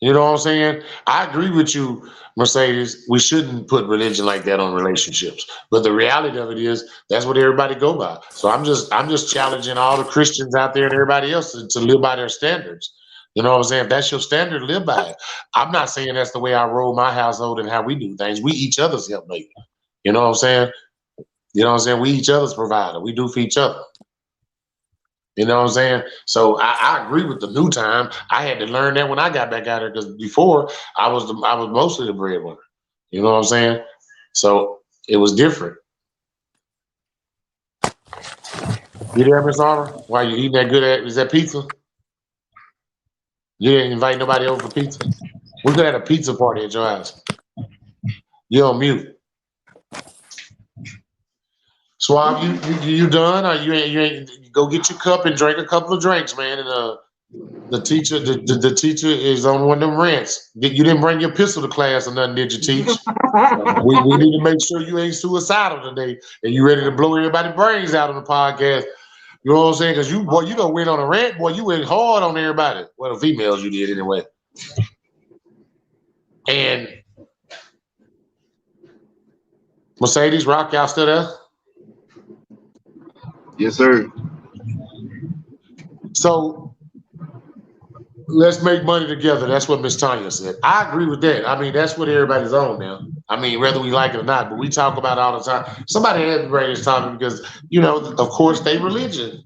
You know what I'm saying? I agree with you, Mercedes. We shouldn't put religion like that on relationships. But the reality of it is that's what everybody go by. So I'm just challenging all the Christians out there and everybody else to live by their standards. You know what I'm saying? If that's your standard, live by it. I'm not saying that's the way I roll my household and how we do things. We each other's helpmate. You know what I'm saying? You know what I'm saying? We each other's provider. We do for each other. You know what I'm saying? So I agree with the new time. I had to learn that when I got back out there because before I was mostly the breadwinner. You know what I'm saying? So it was different. You there, Miss Armor? Why you eating that good? Is that pizza? You didn't invite nobody over for pizza? We could have a pizza party at your house. You're on mute. Suave, you done? Or you ain't go get your cup and drink a couple of drinks, man. And the teacher is on one of them rants. You didn't bring your pistol to class or nothing, did you, teach? we need to make sure you ain't suicidal today and you ready to blow everybody's brains out on the podcast. You know what I'm saying? Because you gonna win on a rant, boy. You went hard on everybody. Well, the females you did anyway. And Mercedes, Rock, y'all still there? Yes, sir. So let's make money together. That's what Miss Tanya said. I agree with that. I mean, that's what everybody's on now. I mean, whether we like it or not, but we talk about it all the time. Somebody had to bring this topic because, you know, of course, they religious.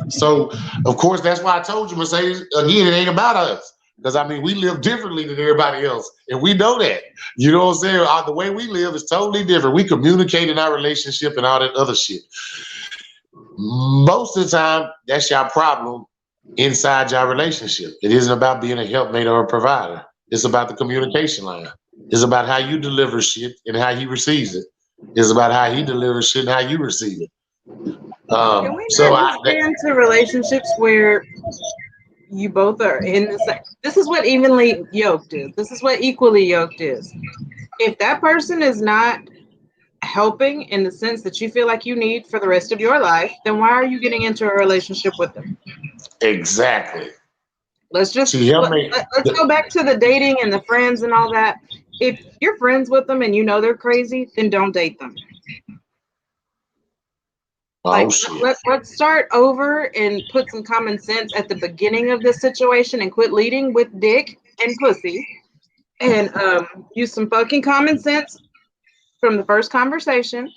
So, of course, that's why I told you, Mercedes, again, it ain't about us. Because, I mean, we live differently than everybody else. And we know that. You know what I'm saying? The way we live is totally different. We communicate in our relationship and all that other shit. Most of the time, that's your problem inside your relationship. It isn't about being a helpmate or a provider. It's about the communication line. It's about how you deliver shit and how he receives it. It's about how he delivers shit and how you receive it. Can we not just get into relationships where you both are in the same? This is what evenly yoked is. This is what equally yoked is. If that person is not helping in the sense that you feel like you need for the rest of your life, then why are you getting into a relationship with them? Exactly. Let's just let's go back to the dating and the friends and all that. If you're friends with them and you know they're crazy, then don't date them. Like, let's start over and put some common sense at the beginning of this situation and quit leading with dick and pussy and use some fucking common sense from the first conversation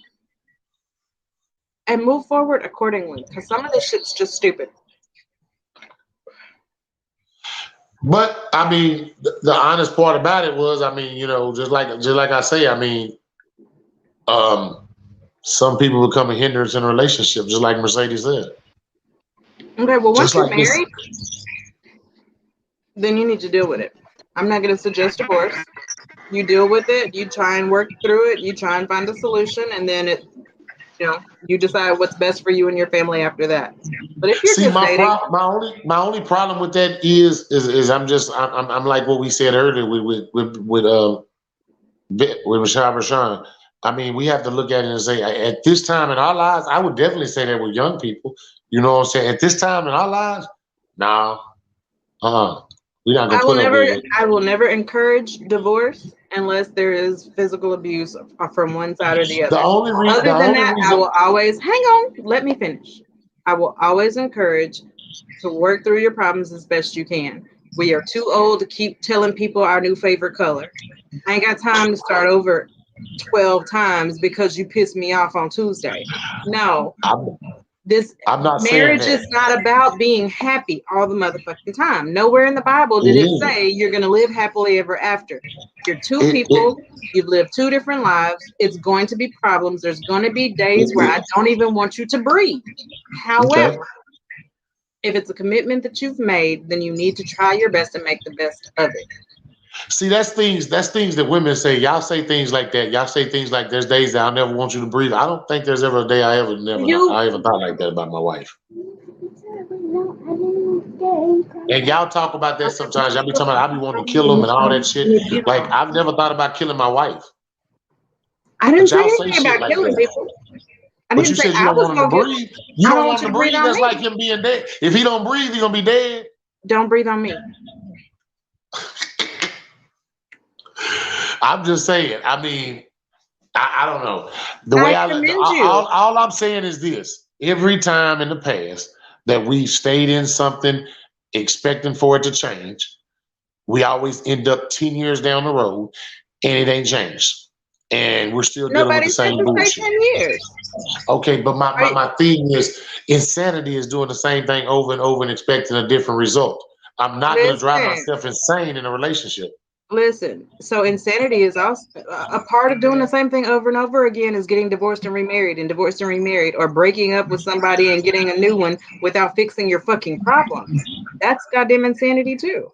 and move forward accordingly, because some of this shit's just stupid. But I mean, the honest part about it was, I mean, you know, just like I say, I mean, some people become a hindrance in a relationship, just like Mercedes said. Okay, well, once you're married, then you need to deal with it. I'm not going to suggest divorce. You deal with it. You try and work through it. You try and find a solution, and then you decide what's best for you and your family after that. But if you're just dating, my only problem with that is I'm like what we said earlier with Rashawn. I mean, we have to look at it and say, at this time in our lives, I would definitely say that with young people. You know what I'm saying? At this time in our lives, we're not gonna put up with it. I will never encourage divorce unless there is physical abuse from one side or the other. Other than that, I will always let me finish. I will always encourage to work through your problems as best you can. We are too old to keep telling people our new favorite color. I ain't got time to start over 12 times because you pissed me off on Tuesday. No. I'm not marriage is not about being happy all the motherfucking time. Nowhere in the Bible did it say you're going to live happily ever after. You're two people. You've lived two different lives. It's going to be problems. There's going to be days where I don't even want you to breathe. However, if it's a commitment that you've made, then you need to try your best and make the best of it. See, that's things that women say. Y'all say things like that. Y'all say things like, there's days that I'll never want you to breathe. I don't think there's ever a day I ever thought like that about my wife. And y'all talk about that sometimes. Y'all be talking about I be wanting to kill them and all that shit. Like I've never thought about killing my wife. I didn't But say y'all say anything shit about like killing that. people. I But you didn't say said you I don't was want him to gonna breathe. You I don't don't want want you him to to breathe breathe. on That's me. like him being dead. If he don't breathe, he gonna be dead. Don't breathe on me. I'm just saying. I mean, I don't know. The way I commend you. all I'm saying is this: every time in the past that we stayed in something expecting for it to change, we always end up 10 years down the road and it ain't changed. And we're still dealing with Nobody the said same to stay bullshit. 10 years. Okay, but my thing is insanity is doing the same thing over and over and expecting a different result. I'm not gonna drive Listen. myself insane in a relationship. Listen, so insanity is also a part of doing the same thing over and over again is getting divorced and remarried, or breaking up with somebody and getting a new one without fixing your fucking problems. That's goddamn insanity too.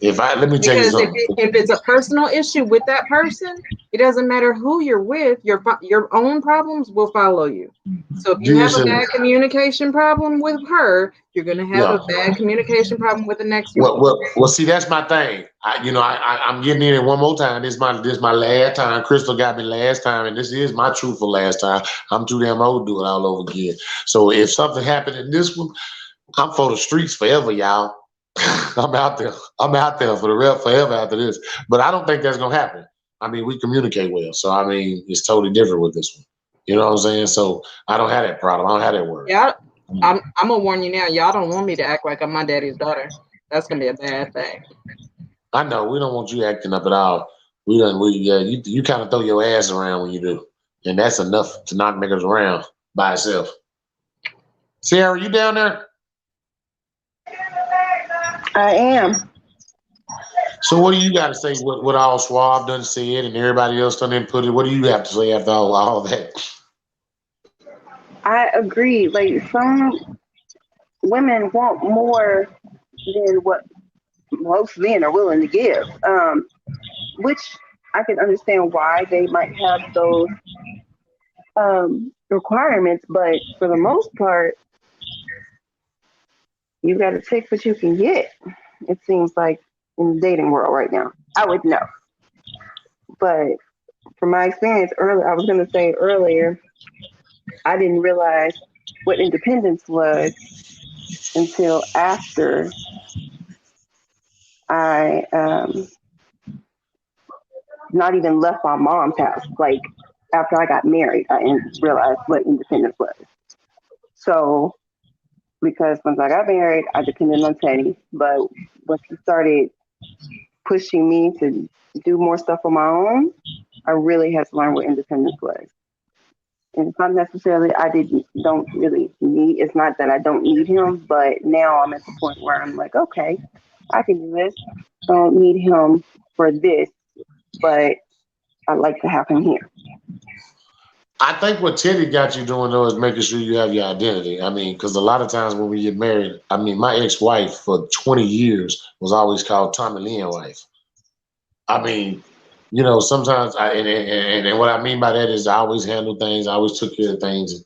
Let me tell you Because something. if it's a personal issue with that person, it doesn't matter who you're with, your own problems will follow you. So if you have a bad communication problem with her, you're going to have a bad communication problem with the next one. Well, see, that's my thing. I'm getting in it one more time. This is my last time. Crystal got me last time, and this is my truthful last time. I'm too damn old to do it all over again. So if something happened in this one, I'm for the streets forever, y'all. I'm out there. I'm out there for the real forever after this. But I don't think that's gonna happen. I mean, we communicate well, so I mean, it's totally different with this one. You know what I'm saying? So I don't have that problem. I don't have that worry. Yeah, I'm gonna warn you now. Y'all don't want me to act like I'm my daddy's daughter. That's gonna be a bad thing. I know we don't want you acting up at all. You kind of throw your ass around when you do, and that's enough to knock niggas around by itself. Sarah, you down there? I am. So what do you got to say? What all Schwab done said and everybody else done input it? What do you have to say after all that? I agree. Like some women want more than what most men are willing to give. Which I can understand why they might have those requirements, but for the most part, you got to take what you can get. It seems like in the dating world right now. I would know, but from my experience earlier, I was going to say earlier, I didn't realize what independence was until after I not even left my mom's house. Like after I got married, I realized what independence was. So because once I got married, I depended on Teddy. But once he started pushing me to do more stuff on my own, I really had to learn what independence was. And it's not necessarily don't really need. It's not that I don't need him, but now I'm at the point where I'm like, okay, I can do this. I don't need him for this, but I like to have him here. I think what Teddy got you doing though is making sure you have your identity. I mean, because a lot of times when we get married, I mean, my ex-wife for 20 years was always called Tommy Lynn wife. I mean, sometimes and what I mean by that is I always handled things, I always took care of things.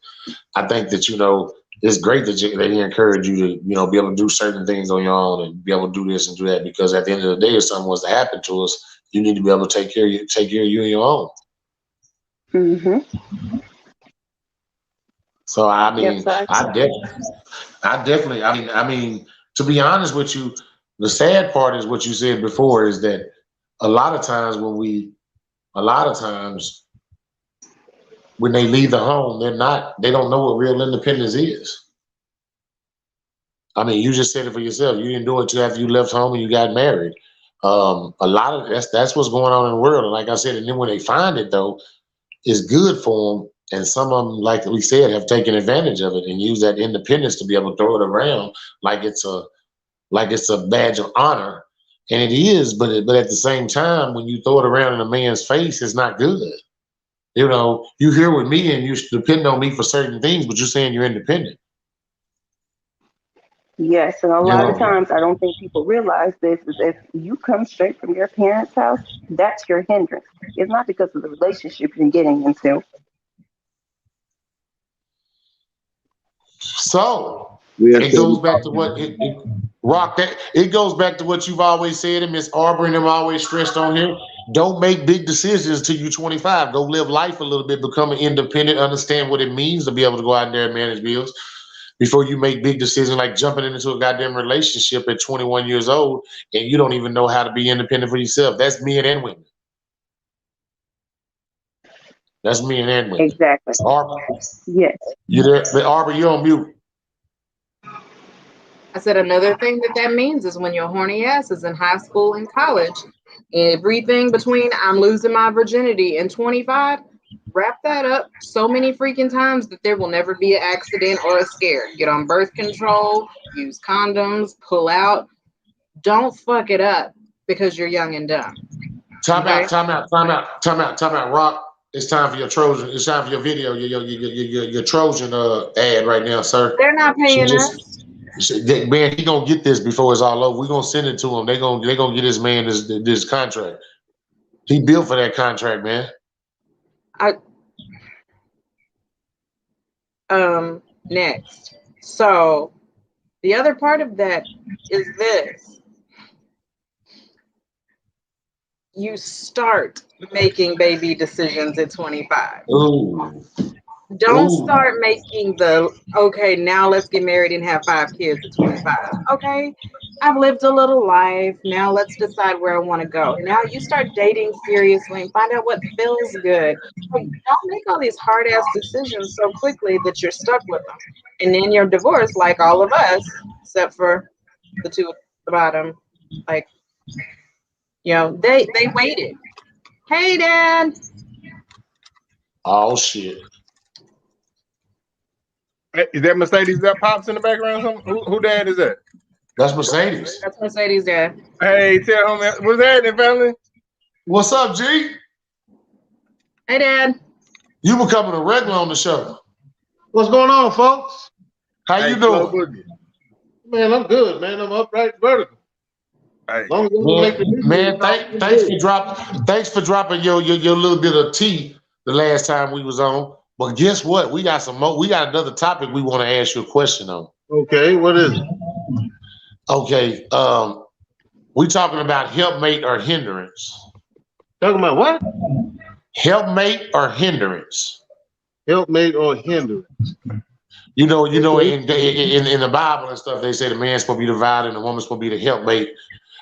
I think that it's great that they encourage you to be able to do certain things on your own and be able to do this and do that, because at the end of the day, if something was to happen to us, you need to be able to take care of you and your own. Mm-hmm. So I mean, I definitely. I mean, to be honest with you, the sad part is what you said before is that a lot of times when they leave the home, they don't know what real independence is. I mean, you just said it for yourself. You didn't do it till after you left home and you got married. A lot of that's what's going on in the world. And like I said, and then when they find it though, it's good for them. And some of them, like we said, have taken advantage of it and use that independence to be able to throw it around like it's a badge of honor. And it is, but at the same time, when you throw it around in a man's face, it's not good. You here with me and you depend on me for certain things, but you're saying you're independent. Yes, and a lot of times I don't think people realize this is if you come straight from your parents' house, that's your hindrance. It's not because of the relationship you're getting into. So It goes back to what Rock. That it goes back to what you've always said, and Miss Arbor and them always stressed on here. Don't make big decisions till you're 25. Go live life a little bit, become an independent, understand what it means to be able to go out there and manage bills before you make big decisions like jumping into a goddamn relationship at 21 years old and you don't even know how to be independent for yourself. That's men and women. That's men and women. Exactly. Arbor, Yes. you there? But Arbor, you're on mute. I said another thing that means is when your horny ass is in high school and college, everything between I'm losing my virginity and 25, wrap that up so many freaking times that there will never be an accident or a scare. Get on birth control, use condoms, pull out. Don't fuck it up because you're young and dumb. Time out. Rock, it's time for your Trojan. It's time for your video, your Trojan ad right now, sir. They're not paying us. Man, he gonna get this before it's all over. We're gonna send it to him. They gonna get this man this contract. He built for that contract, man. Next. So the other part of that is this. You start making baby decisions at 25. Ooh. Don't start making okay, now let's get married and have 5 kids at 25. Okay, I've lived a little life. Now let's decide where I want to go. Now you start dating seriously and find out what feels good. Like, don't make all these hard ass decisions so quickly that you're stuck with them. And then you're divorced like all of us, except for the two at the bottom. Like, they waited. Hey, Dad. Oh, shit. Is that Mercedes that pops in the background? Who dad is that? That's Mercedes. That's Mercedes' dad. Hey, tell him what's happening, family? What's up, G? Hey, Dad. You becoming a regular on the show. What's going on, folks? How you doing? Man, I'm good, man. I'm upright vertical. Hey. Man, thanks for dropping your little bit of tea the last time we was on. But guess what? We got we got another topic we want to ask you a question on. Okay, what is it? Okay, we talking about helpmate or hindrance. Talking about what? Helpmate or hindrance. Helpmate or hindrance. You know, in the Bible and stuff, they say the man's supposed to be the divided and the woman's supposed to be the helpmate.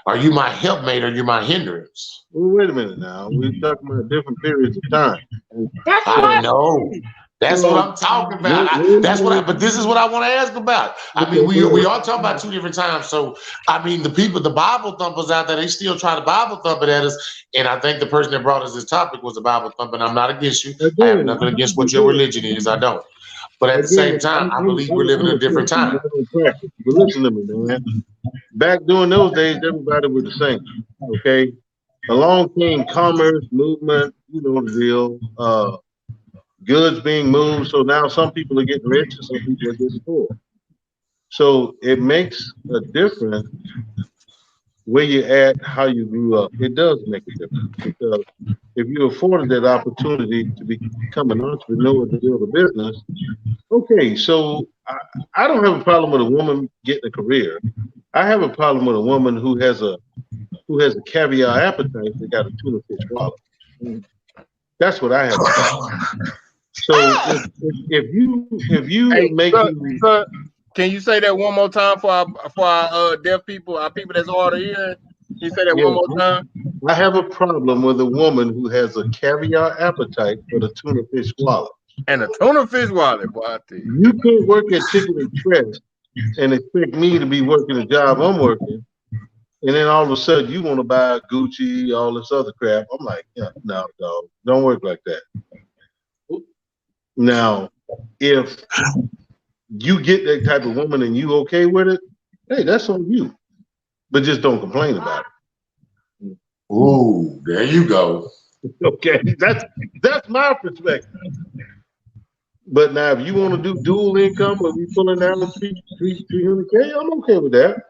Are you my helpmate or are you my hindrance? Well, wait a minute now. We're talking about different periods of time. I know. That's what I'm talking about. But this is what I want to ask about. I mean, we are talking about 2 different times. So, I mean, the Bible thumpers out there, they still try to Bible thump it at us. And I think the person that brought us this topic was a Bible thumping. I'm not against you. I have nothing against what your religion is. I don't. But at the same time, I believe we're living in a different time. But listen to me, man. Back during those days, everybody was the same. Okay? Along came commerce, movement, you know the deal. Goods being moved. So now some people are getting rich and some people are getting poor. So it makes a difference where you're at, how you grew up. It does make a difference because if you're afforded that opportunity to become an entrepreneur to build a business, okay, so I don't have a problem with a woman getting a career. I have a problem with a woman who has a caviar appetite that got a tuna fish wallet. That's what I have a problem. So if you hey, make sir, can you say that one more time for our deaf people, our people that's hard of hearing? Can you say that one more time? I have a problem with a woman who has a caviar appetite for the tuna fish wallet. And a tuna fish wallet, boy, I tell you. You can't work at Chicken Express and expect me to be working the job I'm working, and then all of a sudden you want to buy Gucci, all this other crap. I'm like, yeah, no, dog, don't work like that. Now, if you get that type of woman and you okay with it, hey, that's on you. But just don't complain about it. Ooh, there you go. Okay, that's my perspective. But now, if you want to do dual income or we pulling down the 300K, I'm okay with that.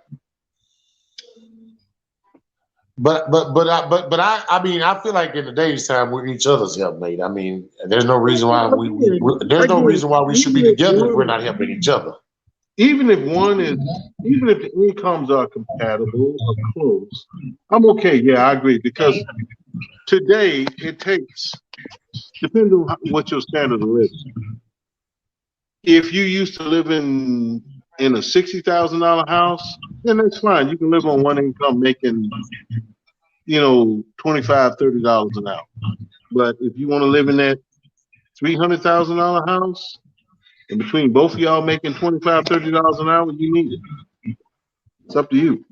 But I mean, I feel like in today's time we're each other's helpmate. I mean, there's no reason why we should be together if we're not helping each other. even if the incomes are compatible or close, I'm okay. Yeah, I agree. Because today it takes, depends on what your standard of living. If you used to live in a $60,000 house, then that's fine. You can live on one income making, $25, $30 an hour. But if you want to live in that $300,000 house, and between both of y'all making $25, $30 an hour, you need it. It's up to you.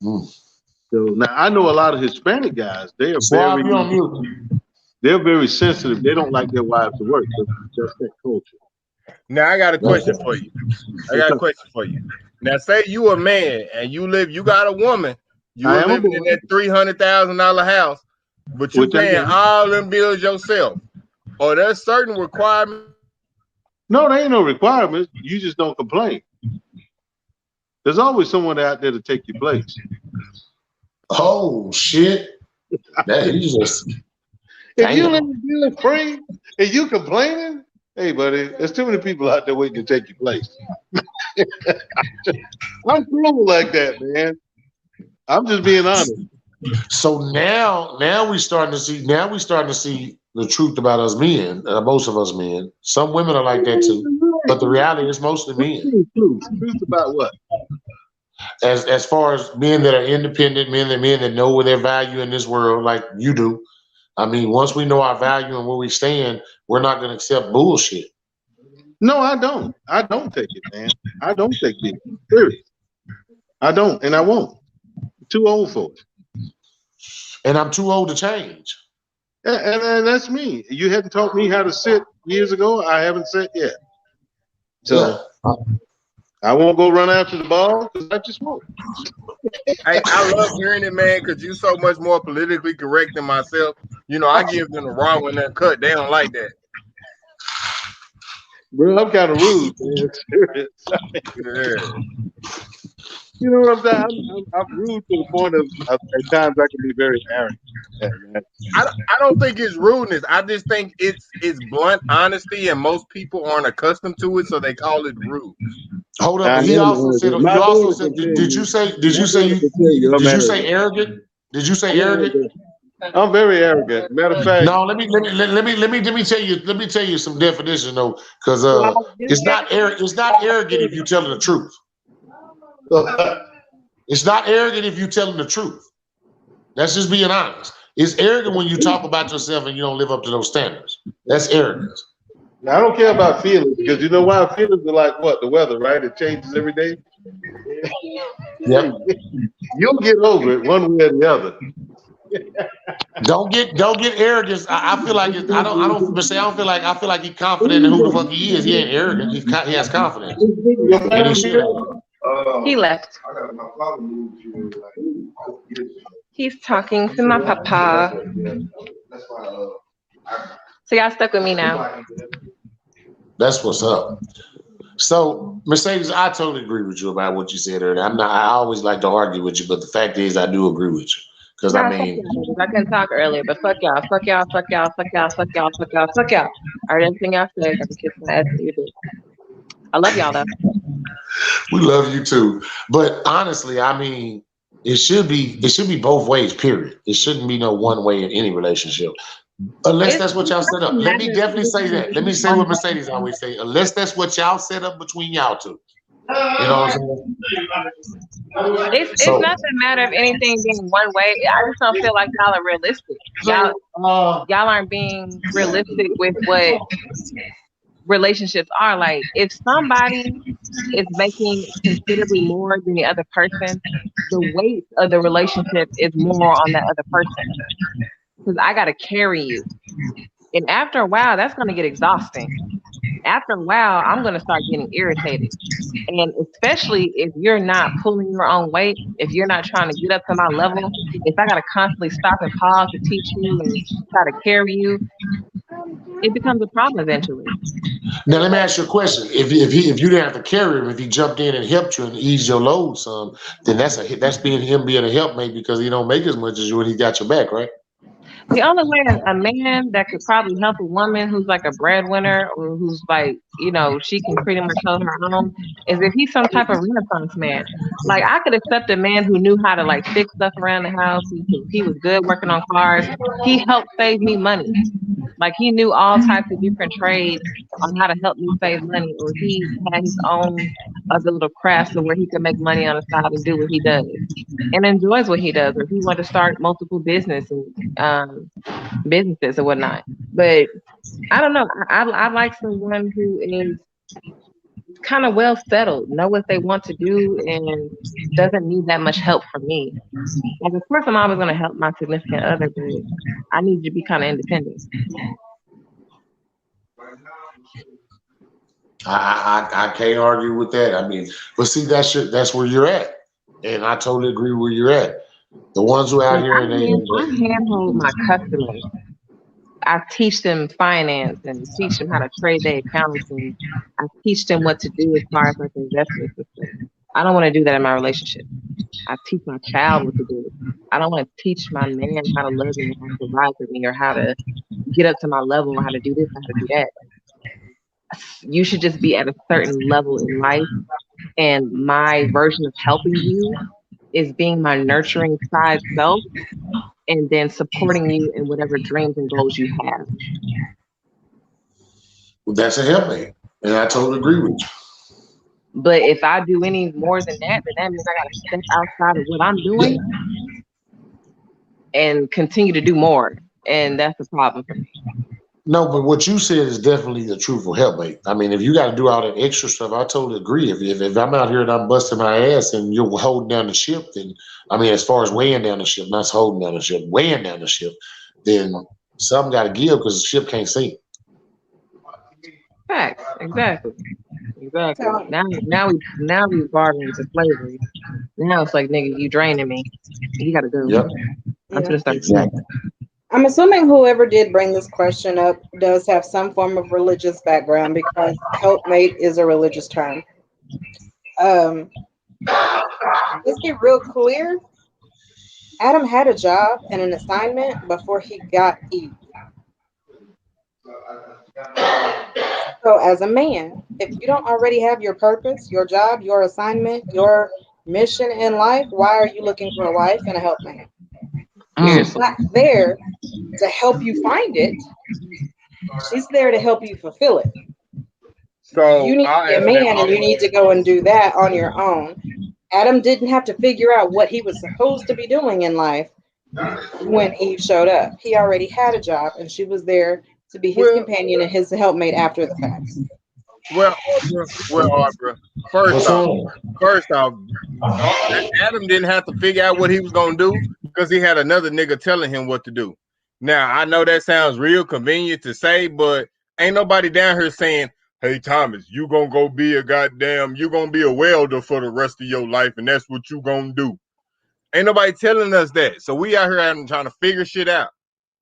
So now I know a lot of Hispanic guys. They are they're very sensitive. They don't like their wives to work, but that's that culture. Now I got a question for you. Now say you a man and you got a woman. You are living in that $300,000 house, but you paying all them bills yourself. Are there certain requirements? No, there ain't no requirements. You just don't complain. There's always someone out there to take your place. Oh shit! That is just. If you let me do it free and you complaining, hey buddy, there's too many people out there waiting to take your place. I'm cool like that, man. I'm just being honest. So now we starting to see the truth about us men, most of us men. Some women are like that too, but the reality is mostly men. Truth about what? As far as men that are independent, men that know where their value in this world, like you do. I mean, once we know our value and where we stand, we're not going to accept bullshit. No, I don't. I don't take it, man. I don't take it. Seriously. I don't, and I won't. I'm too old for it. And I'm too old to change. And that's me. You hadn't taught me how to sit years ago. I haven't sat yet. So I won't go run after the ball because I just won't. Hey, I love hearing it, man, because you're so much more politically correct than myself. I give them the raw and that cut. They don't like that. Bro, I'm kind of rude, man. You know what I'm saying? I'm rude to the point of at times I can be very arrogant. Man. I don't think it's rudeness. I just think it's blunt honesty, and most people aren't accustomed to it, so they call it rude. Hold up. He also said. You also said. Did you say arrogant? Did you say arrogant? I'm very arrogant. Matter of fact. No, let me tell you. Let me tell you some definition though, because it's not arrogant if you're telling the truth. It's not arrogant if you're telling the truth. That's just being honest. It's arrogant when you talk about yourself and you don't live up to those standards. That's arrogance. Now, I don't care about feelings because you know why? Feelings are like what? The weather, right? It changes every day. Yep. You'll get over it one way or the other. Don't get arrogance. I feel like I feel like he's confident in who the fuck he is. He ain't arrogant. He has confidence. And he should. He left. He's talking to my papa. So y'all stuck with me now. That's what's up. So Mercedes, I totally agree with you about what you said earlier. I always like to argue with you, but the fact is I do agree with you. Because I mean, I couldn't talk earlier, but fuck y'all. All right, everything y'all said, I can kiss my ass to you. I love y'all though. We love you too. But honestly, I mean, it should be both ways, period. It shouldn't be no one way in any relationship. Unless that's what y'all set up. Let me definitely say that. Let me say what Mercedes always say. Unless that's what y'all set up between y'all two. You know what I'm saying? It's not a matter of anything being one way. I just don't feel like y'all are realistic. Y'all aren't being realistic with what relationships are. Like, if somebody is making considerably more than the other person, the weight of the relationship is more on that other person. Because I got to carry you. And after a while, that's going to get exhausting. After a while, I'm going to start getting irritated. And especially if you're not pulling your own weight, if you're not trying to get up to my level, if I got to constantly stop and pause to teach you and try to carry you, it becomes a problem eventually. Now, let me ask you a question. If you didn't have to carry him, if he jumped in and helped you and eased your load some, then that's him being a helpmate because he don't make as much as you and he got your back, right? The only way a man that could probably help a woman who's like a breadwinner or who's like, you know, she can pretty much hold her own is if he's some type of Renaissance man. Like I could accept a man who knew how to like fix stuff around the house. He was good working on cars. He helped save me money. Like he knew all types of different trades on how to help me save money, or he had his own other little crafts of where he could make money on the side and do what he does and enjoys what he does, or if he wanted to start multiple businesses or whatnot. But I don't know. I like someone who is kind of well settled, know what they want to do, and doesn't need that much help from me. Like, of course, I'm always going to help my significant other, but I need you to be kind of independent. I can't argue with that. I mean, but see, that's where you're at, and I totally agree where you're at. The ones who are out here and I handhold my customers. I teach them finance and teach them how to trade their accounts, and I teach them what to do as far as like investment system. I don't want to do that in my relationship. I teach my child what to do. I don't want to teach my man how to love me, how to provide for me, or how to get up to my level, or how to do this, or how to do that. You should just be at a certain level in life, and my version of helping you is being my nurturing side self and then supporting you in whatever dreams and goals you have. Well, that's a helpmate, and I totally agree with you. But if I do any more than that, then that means I got to step outside of what I'm doing and continue to do more, and that's a problem for me. No, but what you said is definitely the truthful helpmate. I mean, if you got to do all that extra stuff, I totally agree. If I'm out here and I'm busting my ass and you're holding down the ship, then I mean, as far as weighing down the ship, not holding down the ship, weighing down the ship, then something got to give because the ship can't sink. Facts, exactly. Now we bargaining into slavery. Now it's like, nigga, you draining me. You gotta go. Yep. I'm gonna start. Exactly. I'm assuming whoever did bring this question up does have some form of religious background because helpmate is a religious term. Let's be real clear. Adam had a job and an assignment before he got Eve. So as a man, if you don't already have your purpose, your job, your assignment, your mission in life, why are you looking for a wife and a helpmate? She's not there to help you find it. She's there to help you fulfill it. So you need to be a man and you need to go and do that on your own. Adam didn't have to figure out what he was supposed to be doing in life when Eve showed up. He already had a job and she was there to be his companion and his helpmate after the fact. Well, Arbor, first off, Adam didn't have to figure out what he was gonna do because he had another nigga telling him what to do. Now I know that sounds real convenient to say, but ain't nobody down here saying, "Hey Thomas, you gonna go be you gonna be a welder for the rest of your life, and that's what you gonna do." Ain't nobody telling us that. So we out here trying to figure shit out.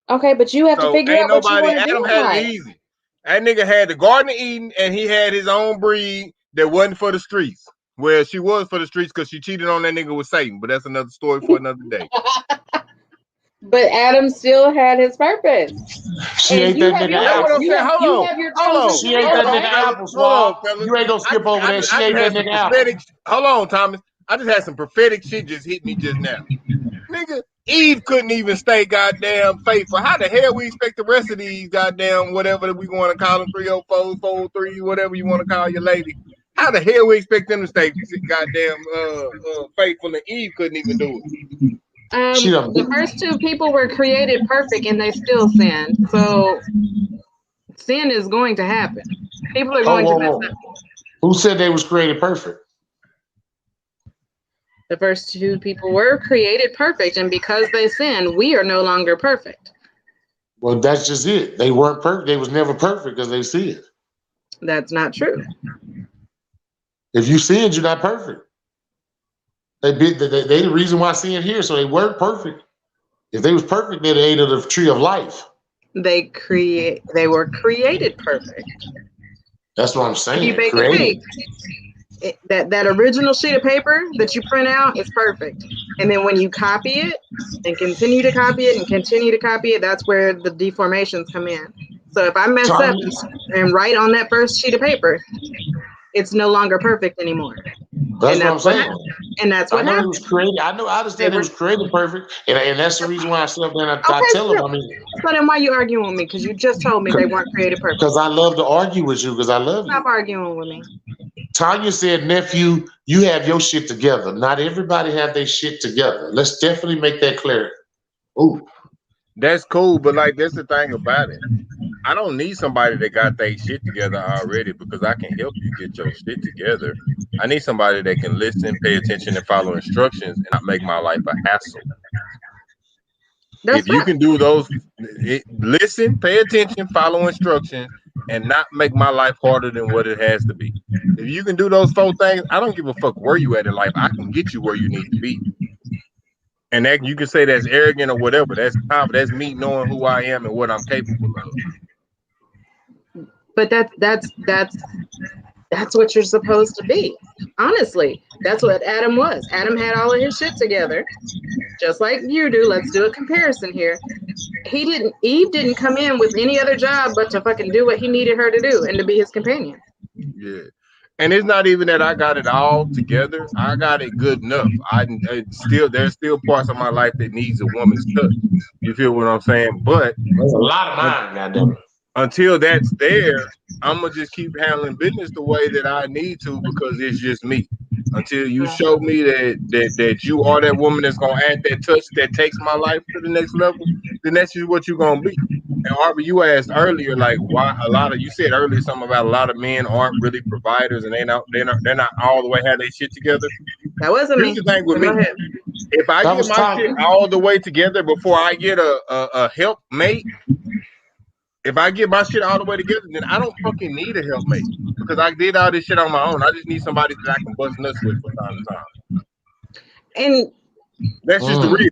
Okay, but you have to figure out what you want to do. Adam had it easy. That nigga had the Garden of Eden, and he had his own breed that wasn't for the streets. Well, she was for the streets because she cheated on that nigga with Satan, but that's another story for another day. But Adam still had his purpose. She ate that nigga apple. Hold on. She ate that nigga apple, Swab. You ain't gonna skip over that. She ate that nigga apple. Hold on, Thomas. I just had some prophetic shit just hit me just now. Nigga, Eve couldn't even stay goddamn faithful. How the hell we expect the rest of these goddamn whatever that we want to call them 304, 403, whatever you want to call your lady? How the hell we expect them to stay goddamn faithful and Eve couldn't even do it? The first two people were created perfect and they still sinned. So sin is going to happen. People are going to mess up. Who said they was created perfect? The first two people were created perfect, and because they sinned, we are no longer perfect. Well, that's just it. They weren't perfect. They was never perfect because they sinned. That's not true. If you sinned, you're not perfect. They the reason why sin here, so they weren't perfect. If they was perfect, they'd ate of the tree of life. They were created perfect. That's what I'm saying. You bake a cake. that original sheet of paper that you print out is perfect. And then when you copy it and continue to copy it and continue to copy it, that's where the deformations come in. So if I mess up and write on that first sheet of paper, it's no longer perfect anymore. That's what I'm saying. And that's what happened. It was created. I understand it was created perfect, and that's the reason why I sit up there and I tell them. I mean, so then why are you arguing with me? Because you just told me they weren't created perfect. Because I love to argue with you. Because I love you. Stop arguing with me. Tanya said, nephew, you have your shit together. Not everybody have their shit together. Let's definitely make that clear. Ooh, that's cool, but like that's the thing about it. I don't need somebody that got their shit together already because I can help you get your shit together. I need somebody that can listen, pay attention, and follow instructions, and not make my life a hassle. If you can do those, listen, pay attention, follow instructions, and not make my life harder than what it has to be. If you can do those 4 things, I don't give a fuck where you at in life. I can get you where you need to be. And that you can say that's arrogant or whatever. That's confident. That's me knowing who I am and what I'm capable of. But that's what you're supposed to be. Honestly, that's what Adam was. Adam had all of his shit together, just like you do. Let's do a comparison here. Eve didn't come in with any other job but to fucking do what he needed her to do and to be his companion. Yeah. And it's not even that I got it all together. I got it good enough. There's still parts of my life that needs a woman's touch. You feel what I'm saying? But there's a lot of mine, goddamn. Until that's there, I'm gonna just keep handling business the way that I need to because it's just me. Until you show me that you are that woman that's gonna add that touch that takes my life to the next level, then that's just what you're gonna be. And Harvey, you asked earlier, like why you said earlier something about a lot of men aren't really providers and they're not all the way have their shit together. That wasn't me. Here's the thing with me. If I get my shit all the way together before I get a helpmate, if I get my shit all the way together, then I don't fucking need a helpmate because I did all this shit on my own. I just need somebody that I can bust nuts with from time to time. And that's just the reason.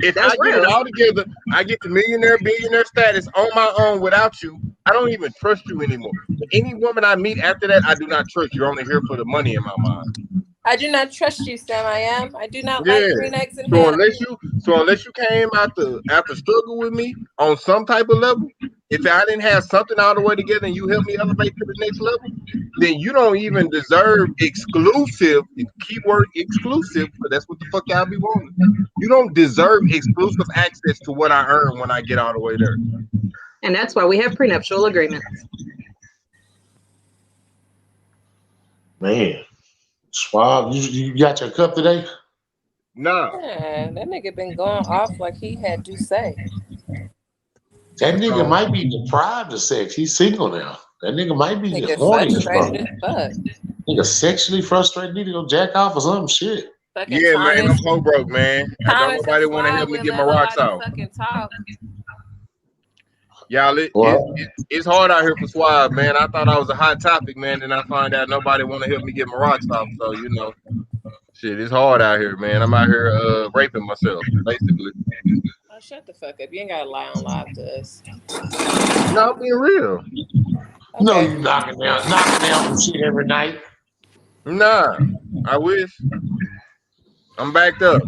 If I get it all together, I get the billionaire status on my own without you. I don't even trust you anymore. Any woman I meet after that, I do not trust. You're only here for the money in my mind. I do not trust you, Sam. I do not like green eggs and ham. Unless you came after struggle with me on some type of level, if I didn't have something all the way together and you help me elevate to the next level, then you don't even deserve exclusive, keyword exclusive, because that's what the fuck y'all be wanting. You don't deserve exclusive access to what I earn when I get all the way there. And that's why we have prenuptial agreements. Man. Swab, you got your cup today? No. Yeah, that nigga been going off like he had to say. That nigga might be deprived of sex. He's single now. That nigga might be horny as fuck. Nigga sexually frustrated. Need to go jack off or some shit. Yeah, man, I'm so broke, man. I don't nobody want to help me get my rocks off. Y'all, it's hard out here for Swab, man. I thought I was a hot topic, man. Then I find out nobody want to help me get my rocks off. So, shit, it's hard out here, man. I'm out here raping myself, basically. Oh, shut the fuck up. You ain't got to lie on live to us. No, I'm being real. Okay. No, you knocking down some shit every night. Nah, I wish. I'm backed up.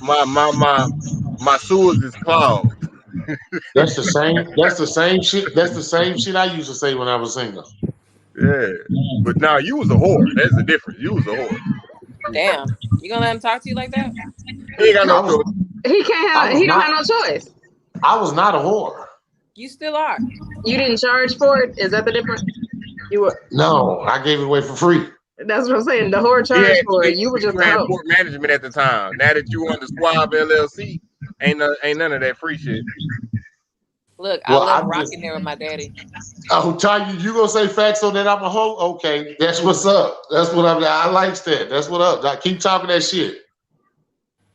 My sewers is clogged. That's the same shit. That's the same shit I used to say when I was single. Yeah, but now you was a whore. That's the difference. You was a whore. Damn, you gonna let him talk to you like that? He ain't got no choice. He can't have. He don't have no choice. I was not a whore. You still are. You didn't charge for it. Is that the difference? You were. No, I gave it away for free. That's what I'm saying. The whore charged for it. You were just port management at the time. Now that you on the Swab LLC, ain't none of that free shit. Look, I love rocking there with my daddy. Oh, Tanya, you gonna say facts so that I'm a hoe? Okay, that's what's up. That's what I like that. That's what up. Like, keep talking that shit.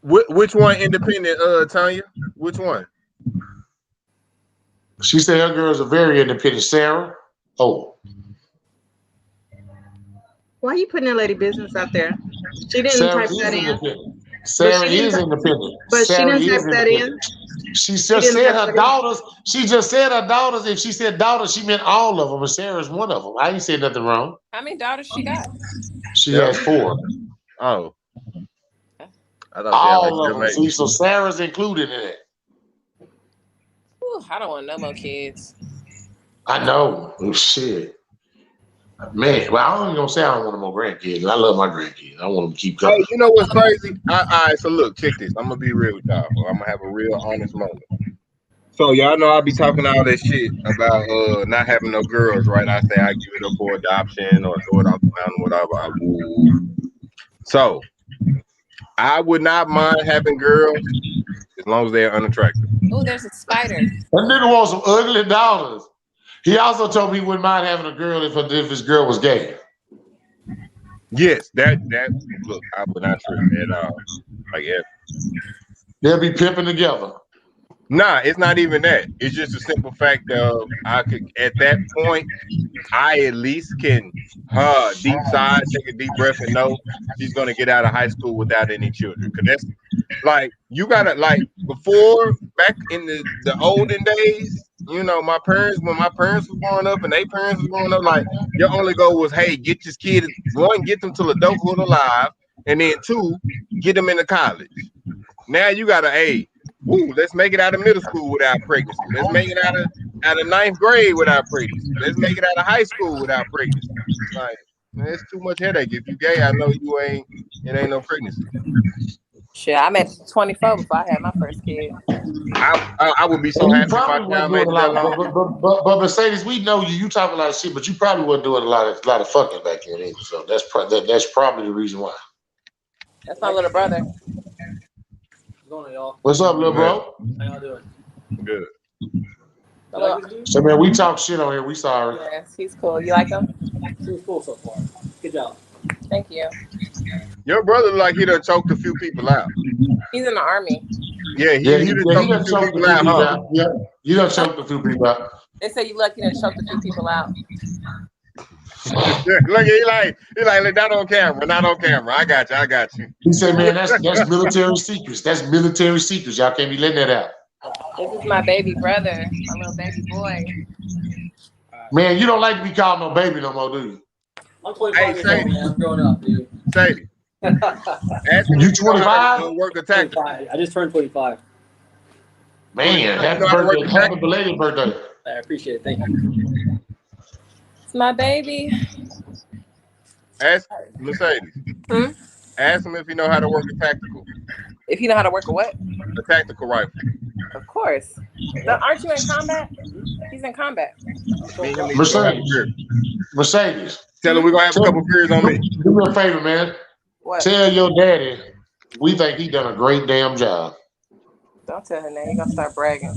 Which one independent, Tanya? Which one? She said her girls are very independent. Sarah? Oh. Why are you putting that lady business out there? She didn't type that in. Sarah is independent. But she didn't type that in. She just said her daughters. She just said her daughters. If she said daughters, she meant all of them. And Sarah's one of them. I ain't said nothing wrong. How many daughters she got? She has 4. Oh. I thought All of them. See, so Sarah's included in it. Ooh, I don't want no more kids. I know. Oh, shit. Man, well, I ain't gonna say I don't want no more grandkids. I love my grandkids. I want them to keep coming. Hey, you know what's crazy? All right, so look, check this. I'm gonna be real with y'all. I'm gonna have a real honest moment. So y'all know I be talking all that shit about not having no girls, right? I say I give it up for adoption or throw it off the mountain, whatever. So I would not mind having girls as long as they are unattractive. Oh, there's a spider. That nigga wants some ugly daughters. He also told me he wouldn't mind having a girl if his girl was gay. Yes, that look, I would not trip at all. Like, yeah. They'll be pimping together. Nah, it's not even that. It's just a simple fact of I could at that point, I at least can deep sigh, take a deep breath, and know she's gonna get out of high school without any children. Cause that's like you gotta like before back in the olden days, you know, when my parents were growing up and their parents was growing up, like your only goal was, hey, get this kid, one, get them to adulthood alive, and then 2, get them into college. Now you gotta, hey, let's make it out of middle school without pregnancy. Let's make it out of 9th grade without pregnancy. Let's make it out of high school without pregnancy. Like, man, it's too much headache. If you gay, I know it ain't no pregnancy. Shit, I met 24 before I had my first kid. I would be so happy if I made it that long. But Mercedes, we know you. You talk a lot of shit, but you probably wasn't doing a lot of fucking back then either. So that's probably the reason why. That's my little brother. What's going on, y'all? What's up, little bro? How y'all doing? Good. So man, we talk shit on here. We sorry. Yes, he's cool. You like him? He's cool so far. Good job. Thank you. Your brother like he done choked a few people out. He's in the army. Yeah, he done choked a few people out, huh? Yeah, you done choked a few people out. They say you lucky to choke a few people out. Look, he like not on camera, not on camera. I got you. He said, man, that's military secrets. That's military secrets. Y'all can't be letting that out. This is my baby brother, my little baby boy. Man, you don't like to be called no baby no more, do you? I'm 25 years old, man. I'm growing up, dude. Sadie. You 25? Work a tactic. I just turned 25. Man, happy belated birthday. I appreciate it. Thank you. It's my baby. Ask Mercedes. Ask him if he know how to work a tactical. If you know how to work a what? A tactical rifle. Of course. Aren't you in combat? He's in combat. Mercedes. Tell him we're gonna have a couple beers on me. Do me a favor, man. What? Tell your daddy we think he done a great damn job. Don't tell him that. He's gonna start bragging.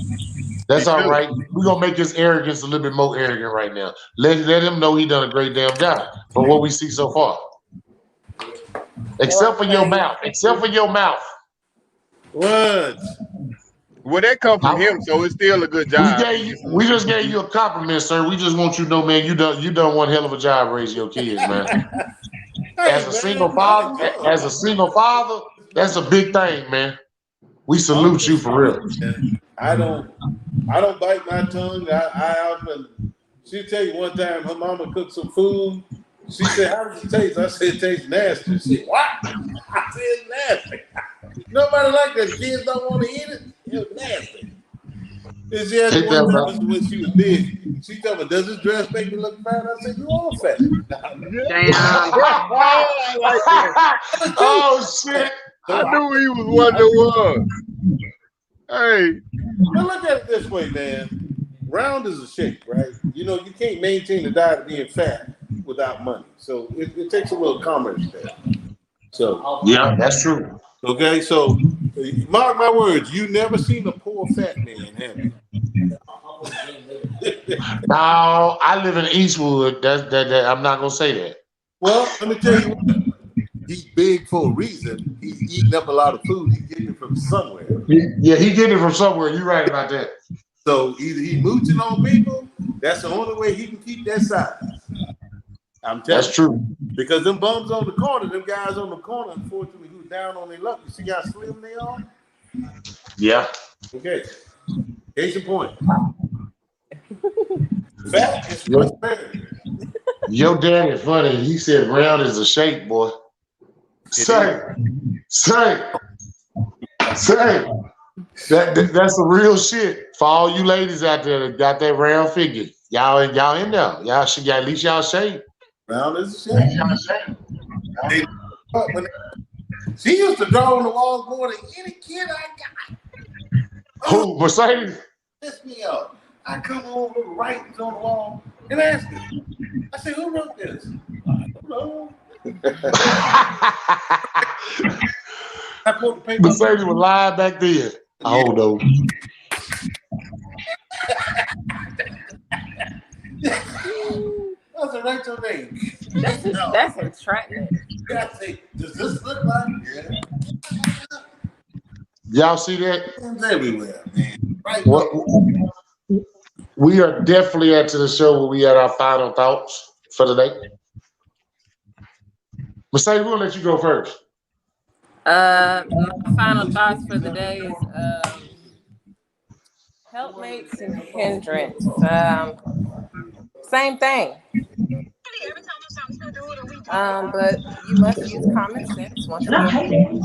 That's all right. We're gonna make his arrogance a little bit more arrogant right now. Let him know he done a great damn job for what we see so far. Except for your mouth. Except for your mouth. What? Well, that come from him, so it's still a good job. We just gave you a compliment, sir. We just want you to know, man, you done one hell of a job raising your kids, man. As a single father, that's a big thing, man. We salute you for real. I don't bite my tongue. I often, she'll tell you one time her mama cooked some food. She said, how does it taste? I said, it tastes nasty. She said, what? I said, nasty. Nobody like that. The kids don't want to eat it. It was nasty. And she asked me one time when she was big. She told me, does this dress make me look fat? I said, you are fat. Damn. Oh, shit. I knew he was one that was. Hey. But look at it this way, man. Round is a shape, right? You know, you can't maintain the diet of being fat without money. So it takes a little commerce there. So yeah, that's true. Okay, so mark my words, you never seen a poor fat man, have you? No, I live in Eastwood. That I'm not gonna say that. Well, let me tell you what. He's big for a reason. He's eating up a lot of food. He's getting it from somewhere. Yeah, he getting it from somewhere. You're right about that. So either he's mooching on people, that's the only way he can keep that size. I'm telling That's true. Because them bums on the corner, them guys on the corner, unfortunately, who's down on their luck. You see how slim they are? Yeah. Okay. Case in point. Fat is prosperity. Your daddy funny. He said round is a shape, boy. Say. That's the real shit for all you ladies out there that got that round figure. Y'all in there. Y'all should at least y'all shape. Round is a shape. She used to draw on the walls more than any kid I got. Who, Mercedes? Piss me off. I come home with writings on the wall and ask her. I said, who wrote this? I don't know. I put the paper. Mercedes was live back then. I don't know. I said, write your name. That's entrapment. I say, does this look like? Yeah. Y'all see that? It's everywhere, man. Right. What? We are definitely at to the show where we had our final thoughts for the day. Mercedes, we'll let you go first. My final thoughts for the day is Helpmates and Hindrance. Same thing. But you must use common sense once again.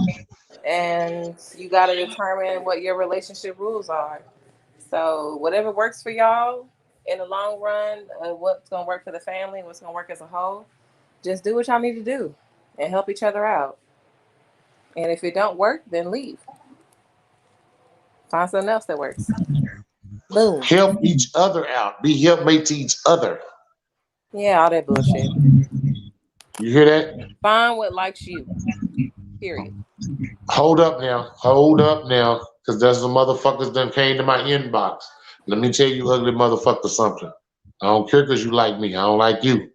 And you got to determine what your relationship rules are. So whatever works for y'all in the long run, what's going to work for the family and what's going to work as a whole, just do what y'all need to do and help each other out. And if it don't work, then leave. Find something else that works. Boom. Help each other out. Be helpmate to each other. Yeah, all that bullshit. You hear that? Find what likes you. Period. Hold up now. Because there's some motherfuckers that came to my inbox. Let me tell you, ugly motherfucker, something. I don't care because you like me. I don't like you.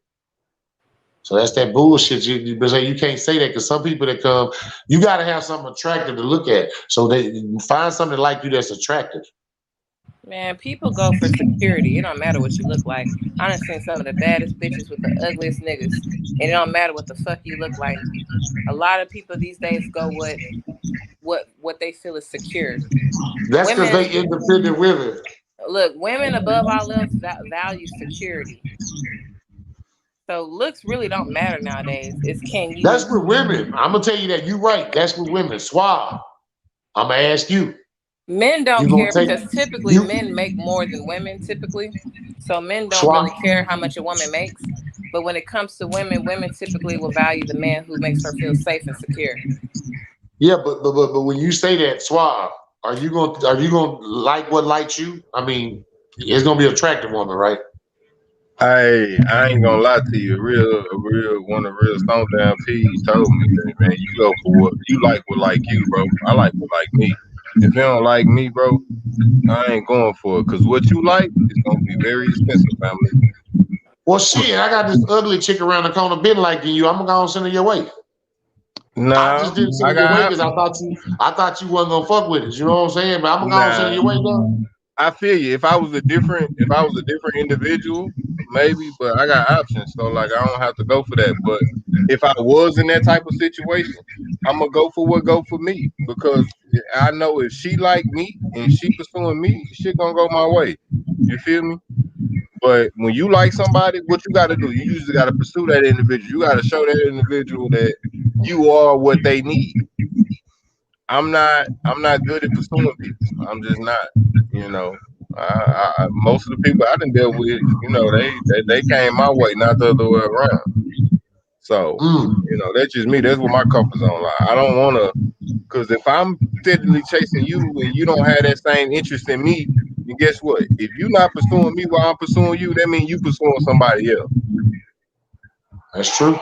So that's that bullshit. You can't say that because some people that come, you got to have something attractive to look at. So they find something like you that's attractive. Man, people go for security. It don't matter what you look like. I done seen some of the baddest bitches with the ugliest niggas. And it don't matter what the fuck you look like. A lot of people these days go with what they feel is secure. That's because they independent women. Look, women above all else value security. So looks really don't matter nowadays. It's can you. That's with women. I'm gonna tell you that. You're right. That's with women. Suave. I'm gonna ask you. Men don't care because typically men make more than women typically. So men don't really care how much a woman makes. But when it comes to women, women typically will value the man who makes her feel safe and secure. Yeah, but when you say that, Suave, are you gonna like what likes you? I mean, it's gonna be an attractive woman, right? Hey, I ain't gonna lie to you. One of the real Stone Down P told me that, man, you go for what you like you, bro. I like what like me. If you don't like me, bro, I ain't going for it. Cause what you like is gonna be very expensive, family. Well, shit, I got this ugly chick around the corner been liking you. I'm gonna send her your way. Nah, I just didn't send her your way because I thought you wasn't gonna fuck with it. You know what I'm saying? But I'm gonna send her your way, though. I feel you. If I was a different individual, maybe, but I got options, so like I don't have to go for that. But if I was in that type of situation, I'm gonna go for what go for me because I know if she like me and she pursuing me, shit gonna go my way. You feel me? But when you like somebody, what you got to do? You usually got to pursue that individual. You got to show that individual that you are what they need. I'm not good at pursuing people. I'm just not. You know, most of the people I done dealt with, you know, they came my way, not the other way around. So, you know, that's just me. That's what my comfort zone like. I don't want to, because if I'm steadily chasing you and you don't have that same interest in me, then guess what? If you're not pursuing me while I'm pursuing you, that means you pursuing somebody else. That's true.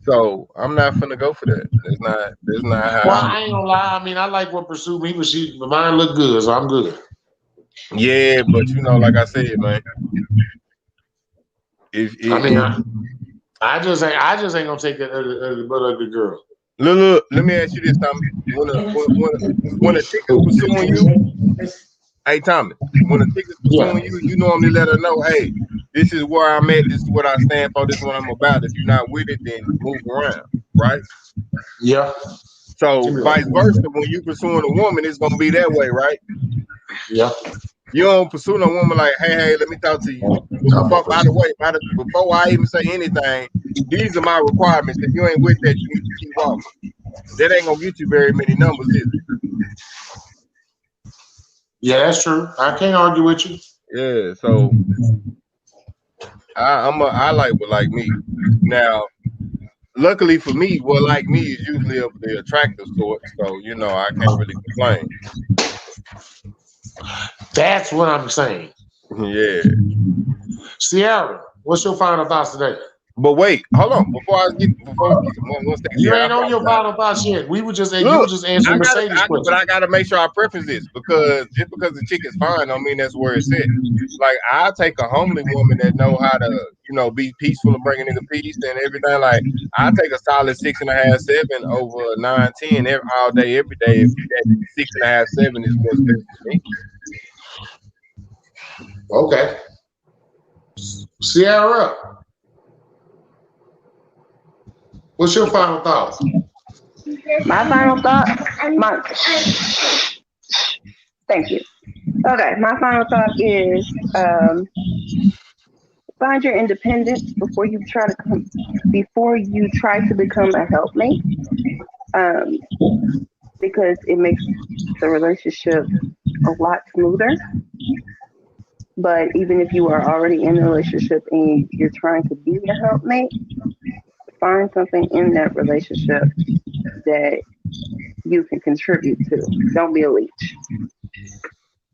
So I'm not finna go for that. That's not how. Well, I ain't gonna lie. I mean, I like what pursued me, but mine look good, so I'm good. Yeah, but you know, like I said, man. I just ain't gonna take that ugly girl. Look, let me ask you this, Tommy. When a chick is pursuing you, hey Tommy, when a chick is pursuing you, you normally let her know, hey, this is where I'm at, this is what I stand for, this is what I'm about. If you're not with it, then move around, right? Yeah. So vice versa, when you pursuing a woman, it's gonna be that way, right? Yeah. You don't pursue no woman like, hey, let me talk to you. By the way, before I even say anything, these are my requirements. If you ain't with that, you need to keep walking. That ain't gonna get you very many numbers, is it? Yeah, that's true. I can't argue with you. Yeah, so I like what like me. Now, luckily for me, what like me is usually of the attractive sort, so you know I can't really complain. That's what I'm saying. Yeah. Sierra, what's your final thoughts today? But wait, hold on. Before we get one second. You ain't on your final thoughts yet. We were just you Look, were just answering Mercedes' but question. I gotta make sure I preface this because just because the chick is fine don't mean that's where it's at. Like I take a homely woman that know how to, be peaceful and bring a nigga peace and everything. Like I take a solid 6.5, 7 over 9, 10 all day, every day. If that 6.5, 7 is what's best for me. Okay. Sierra, what's your final thoughts? My final thought. Thank you. Okay, my final thought is find your independence before you try to become a helpmate, because it makes the relationship a lot smoother. But even if you are already in a relationship and you're trying to be a helpmate, find something in that relationship that you can contribute to. Don't be a leech.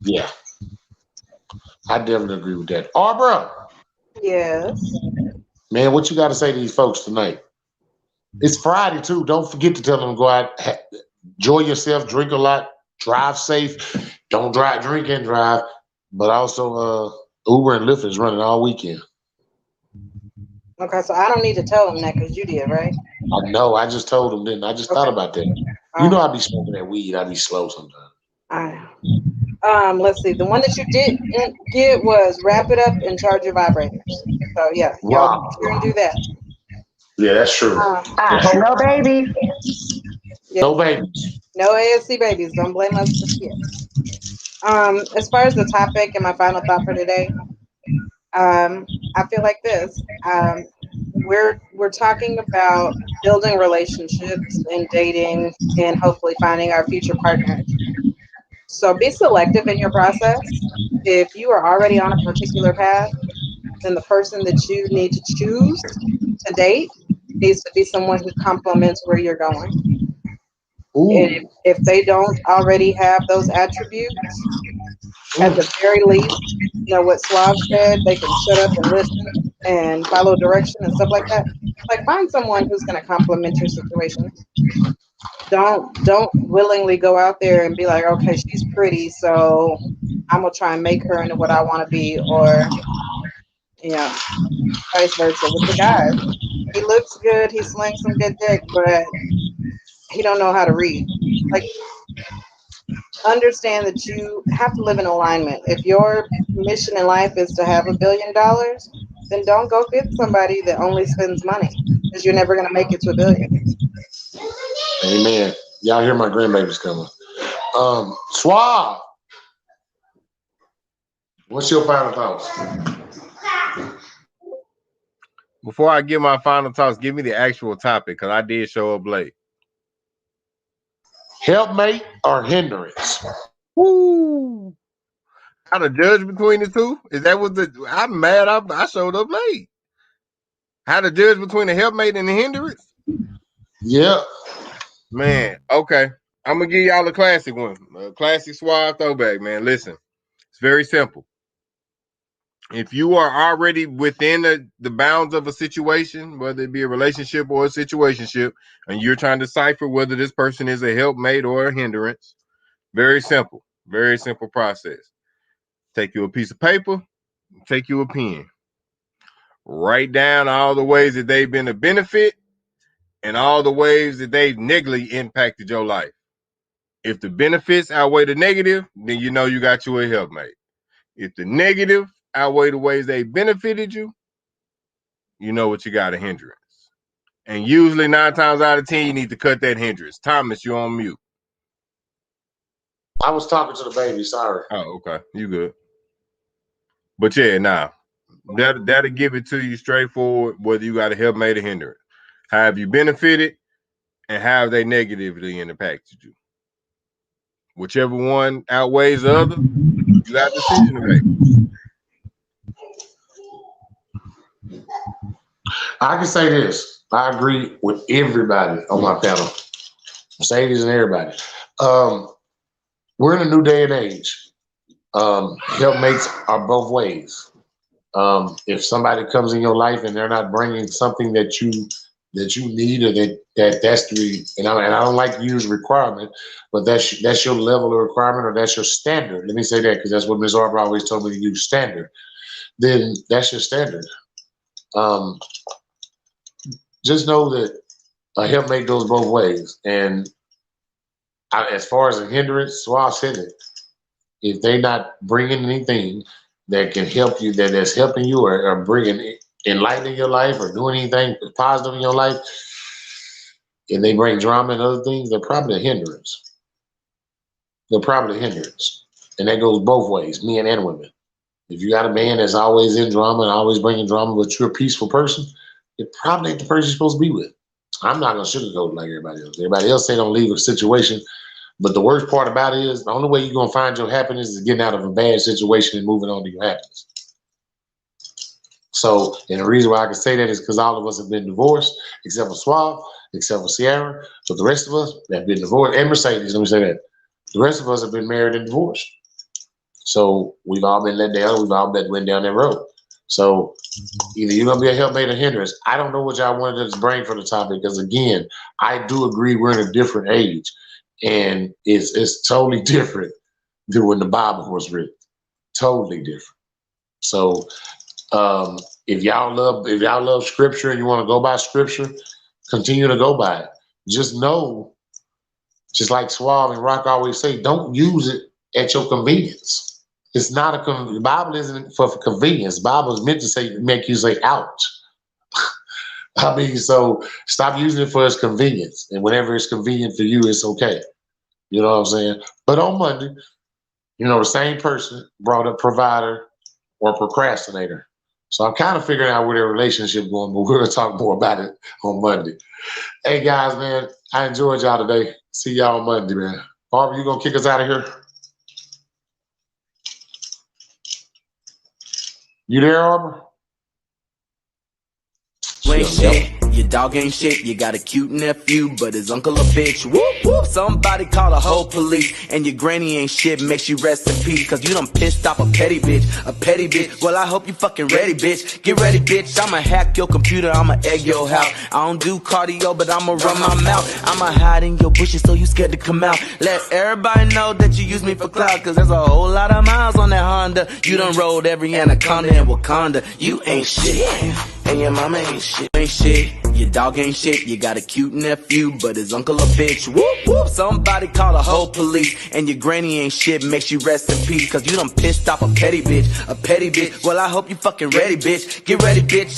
Yeah. I definitely agree with that. Arbra. Yes. Man, what you got to say to these folks tonight? It's Friday too. Don't forget to tell them to go out, enjoy yourself, drink a lot, drive safe. Don't drink and drive. But also, Uber and Lyft is running all weekend. Okay, so I don't need to tell them that because you did, right? I know. I just told them, didn't I? Just thought about that. You know, I be smoking that weed. I be slow sometimes. I know. Let's see. The one that you didn't get was wrap it up and charge your vibrators. So yeah, y'all be sure and do that. Yeah, that's true. No babies. Yeah. No babies. No ASC babies. Don't blame us for kids. As far as the topic and my final thought for today, I feel like this. We're talking about building relationships and dating and hopefully finding our future partner. So be selective in your process. If you are already on a particular path, then the person that you need to choose to date needs to be someone who complements where you're going. And if they don't already have those attributes, at the very least, what Suave said, they can shut up and listen and follow direction and stuff like that. Like find someone who's going to complement your situation. Don't willingly go out there and be like, okay, she's pretty, so I'm gonna try and make her into what I want to be, or vice versa with the guys. He looks good, he slings some good dick, but he don't know how to read. Like, understand that you have to live in alignment. If your mission in life is to have $1 billion, then don't go get somebody that only spends money, because you're never gonna make it to $1 billion. Amen. Y'all hear my grandbabies coming. Suave. What's your final thoughts? Before I give my final thoughts, give me the actual topic because I did show up late. Helpmate or hindrance? Woo! How to judge between the two? Is that what I'm mad? I showed up late. How to judge between the helpmate and the hindrance? Yeah. Man, okay. I'm gonna give y'all a classic one, a classic Suave throwback. Man, listen, it's very simple. If you are already within the bounds of a situation, whether it be a relationship or a situationship, and you're trying to decipher whether this person is a helpmate or a hindrance, very simple process. Take you a piece of paper, take you a pen. Write down all the ways that they've been a benefit and all the ways that they've negatively impacted your life. If the benefits outweigh the negative, then you know you got you a helpmate. If the negative outweigh the ways they benefited you, you know what you got, a hindrance. And usually 9 times out of 10, you need to cut that hindrance. Thomas, you're on mute. I was talking to the baby, sorry. Oh, okay. You good. But yeah, nah. That'll give it to you straightforward, whether you got a Helpmate or Hindrance. How have you benefited and how have they negatively impacted you? Whichever one outweighs the other, you got a decision to make. I can say this. I agree with everybody on my panel. Mercedes and everybody. We're in a new day and age. Helpmates are both ways. If somebody comes in your life and they're not bringing something that you need, or that's the, and I don't like to use requirement, but that's your level of requirement, or that's your standard. Let me say that because that's what Ms. Arbor always told me to use, standard. Then that's your standard. Just know that a helpmate goes both ways. And as far as a hindrance, so I said it. If they're not bringing anything that can help you, that's helping you, or bringing enlightening your life, or doing anything positive in your life, and they bring drama and other things, they're probably a hindrance. They're probably a hindrance. And that goes both ways, men and women. If you got a man that's always in drama and always bringing drama, but you're a peaceful person, it probably ain't the person you're supposed to be with. I'm not going to sugarcoat it like everybody else. Everybody else say don't leave a situation. But the worst part about it is the only way you're going to find your happiness is getting out of a bad situation and moving on to your happiness. So, and the reason why I can say that is because all of us have been divorced, except for Suave, except for Sierra. But the rest of us have been divorced, and Mercedes, let me say that. The rest of us have been married and divorced. So we've all been let down. We've all went down that road. So either you're going to be a helpmate or hindrance. I don't know what y'all wanted to bring for the topic, because, again, I do agree we're in a different age. And it's totally different than when the Bible was written. Totally different. So if y'all love scripture and you want to go by scripture, continue to go by it. Just know, just like Suave and Rock always say, don't use it at your convenience. It's not the Bible isn't for convenience. The Bible is meant to make you say, ouch. I mean, so stop using it for its convenience. And whenever it's convenient for you, it's okay. You know what I'm saying? But on Monday, the same person brought up provider or procrastinator. So I'm kind of figuring out where their relationship going, but we're going to talk more about it on Monday. Hey, guys, man, I enjoyed y'all today. See y'all on Monday, man. Barbara, you going to kick us out of here? You there, Arbor? You ain't shit, your dog ain't shit, you got a cute nephew, but his uncle a bitch. Whoop, whoop, somebody call a whole police. And your granny ain't shit, makes you rest in peace, cause you done pissed off a petty bitch. Well, I hope you fucking ready, bitch. Get ready, bitch, I'ma hack your computer, I'ma egg your house. I don't do cardio, but I'ma run my mouth. I'ma hide in your bushes so you scared to come out. Let everybody know that you use me for clout, cause there's a whole lot of miles on that Honda. You done rolled every anaconda in Wakanda. You ain't shit, and your mama ain't shit. Ain't shit, your dog ain't shit, you got a cute nephew, but his uncle a bitch. Whoop, whoop, somebody call a whole police. And your granny ain't shit, makes you rest in peace, cause you done pissed off a petty bitch. Well, I hope you fucking ready, bitch. Get ready, bitch.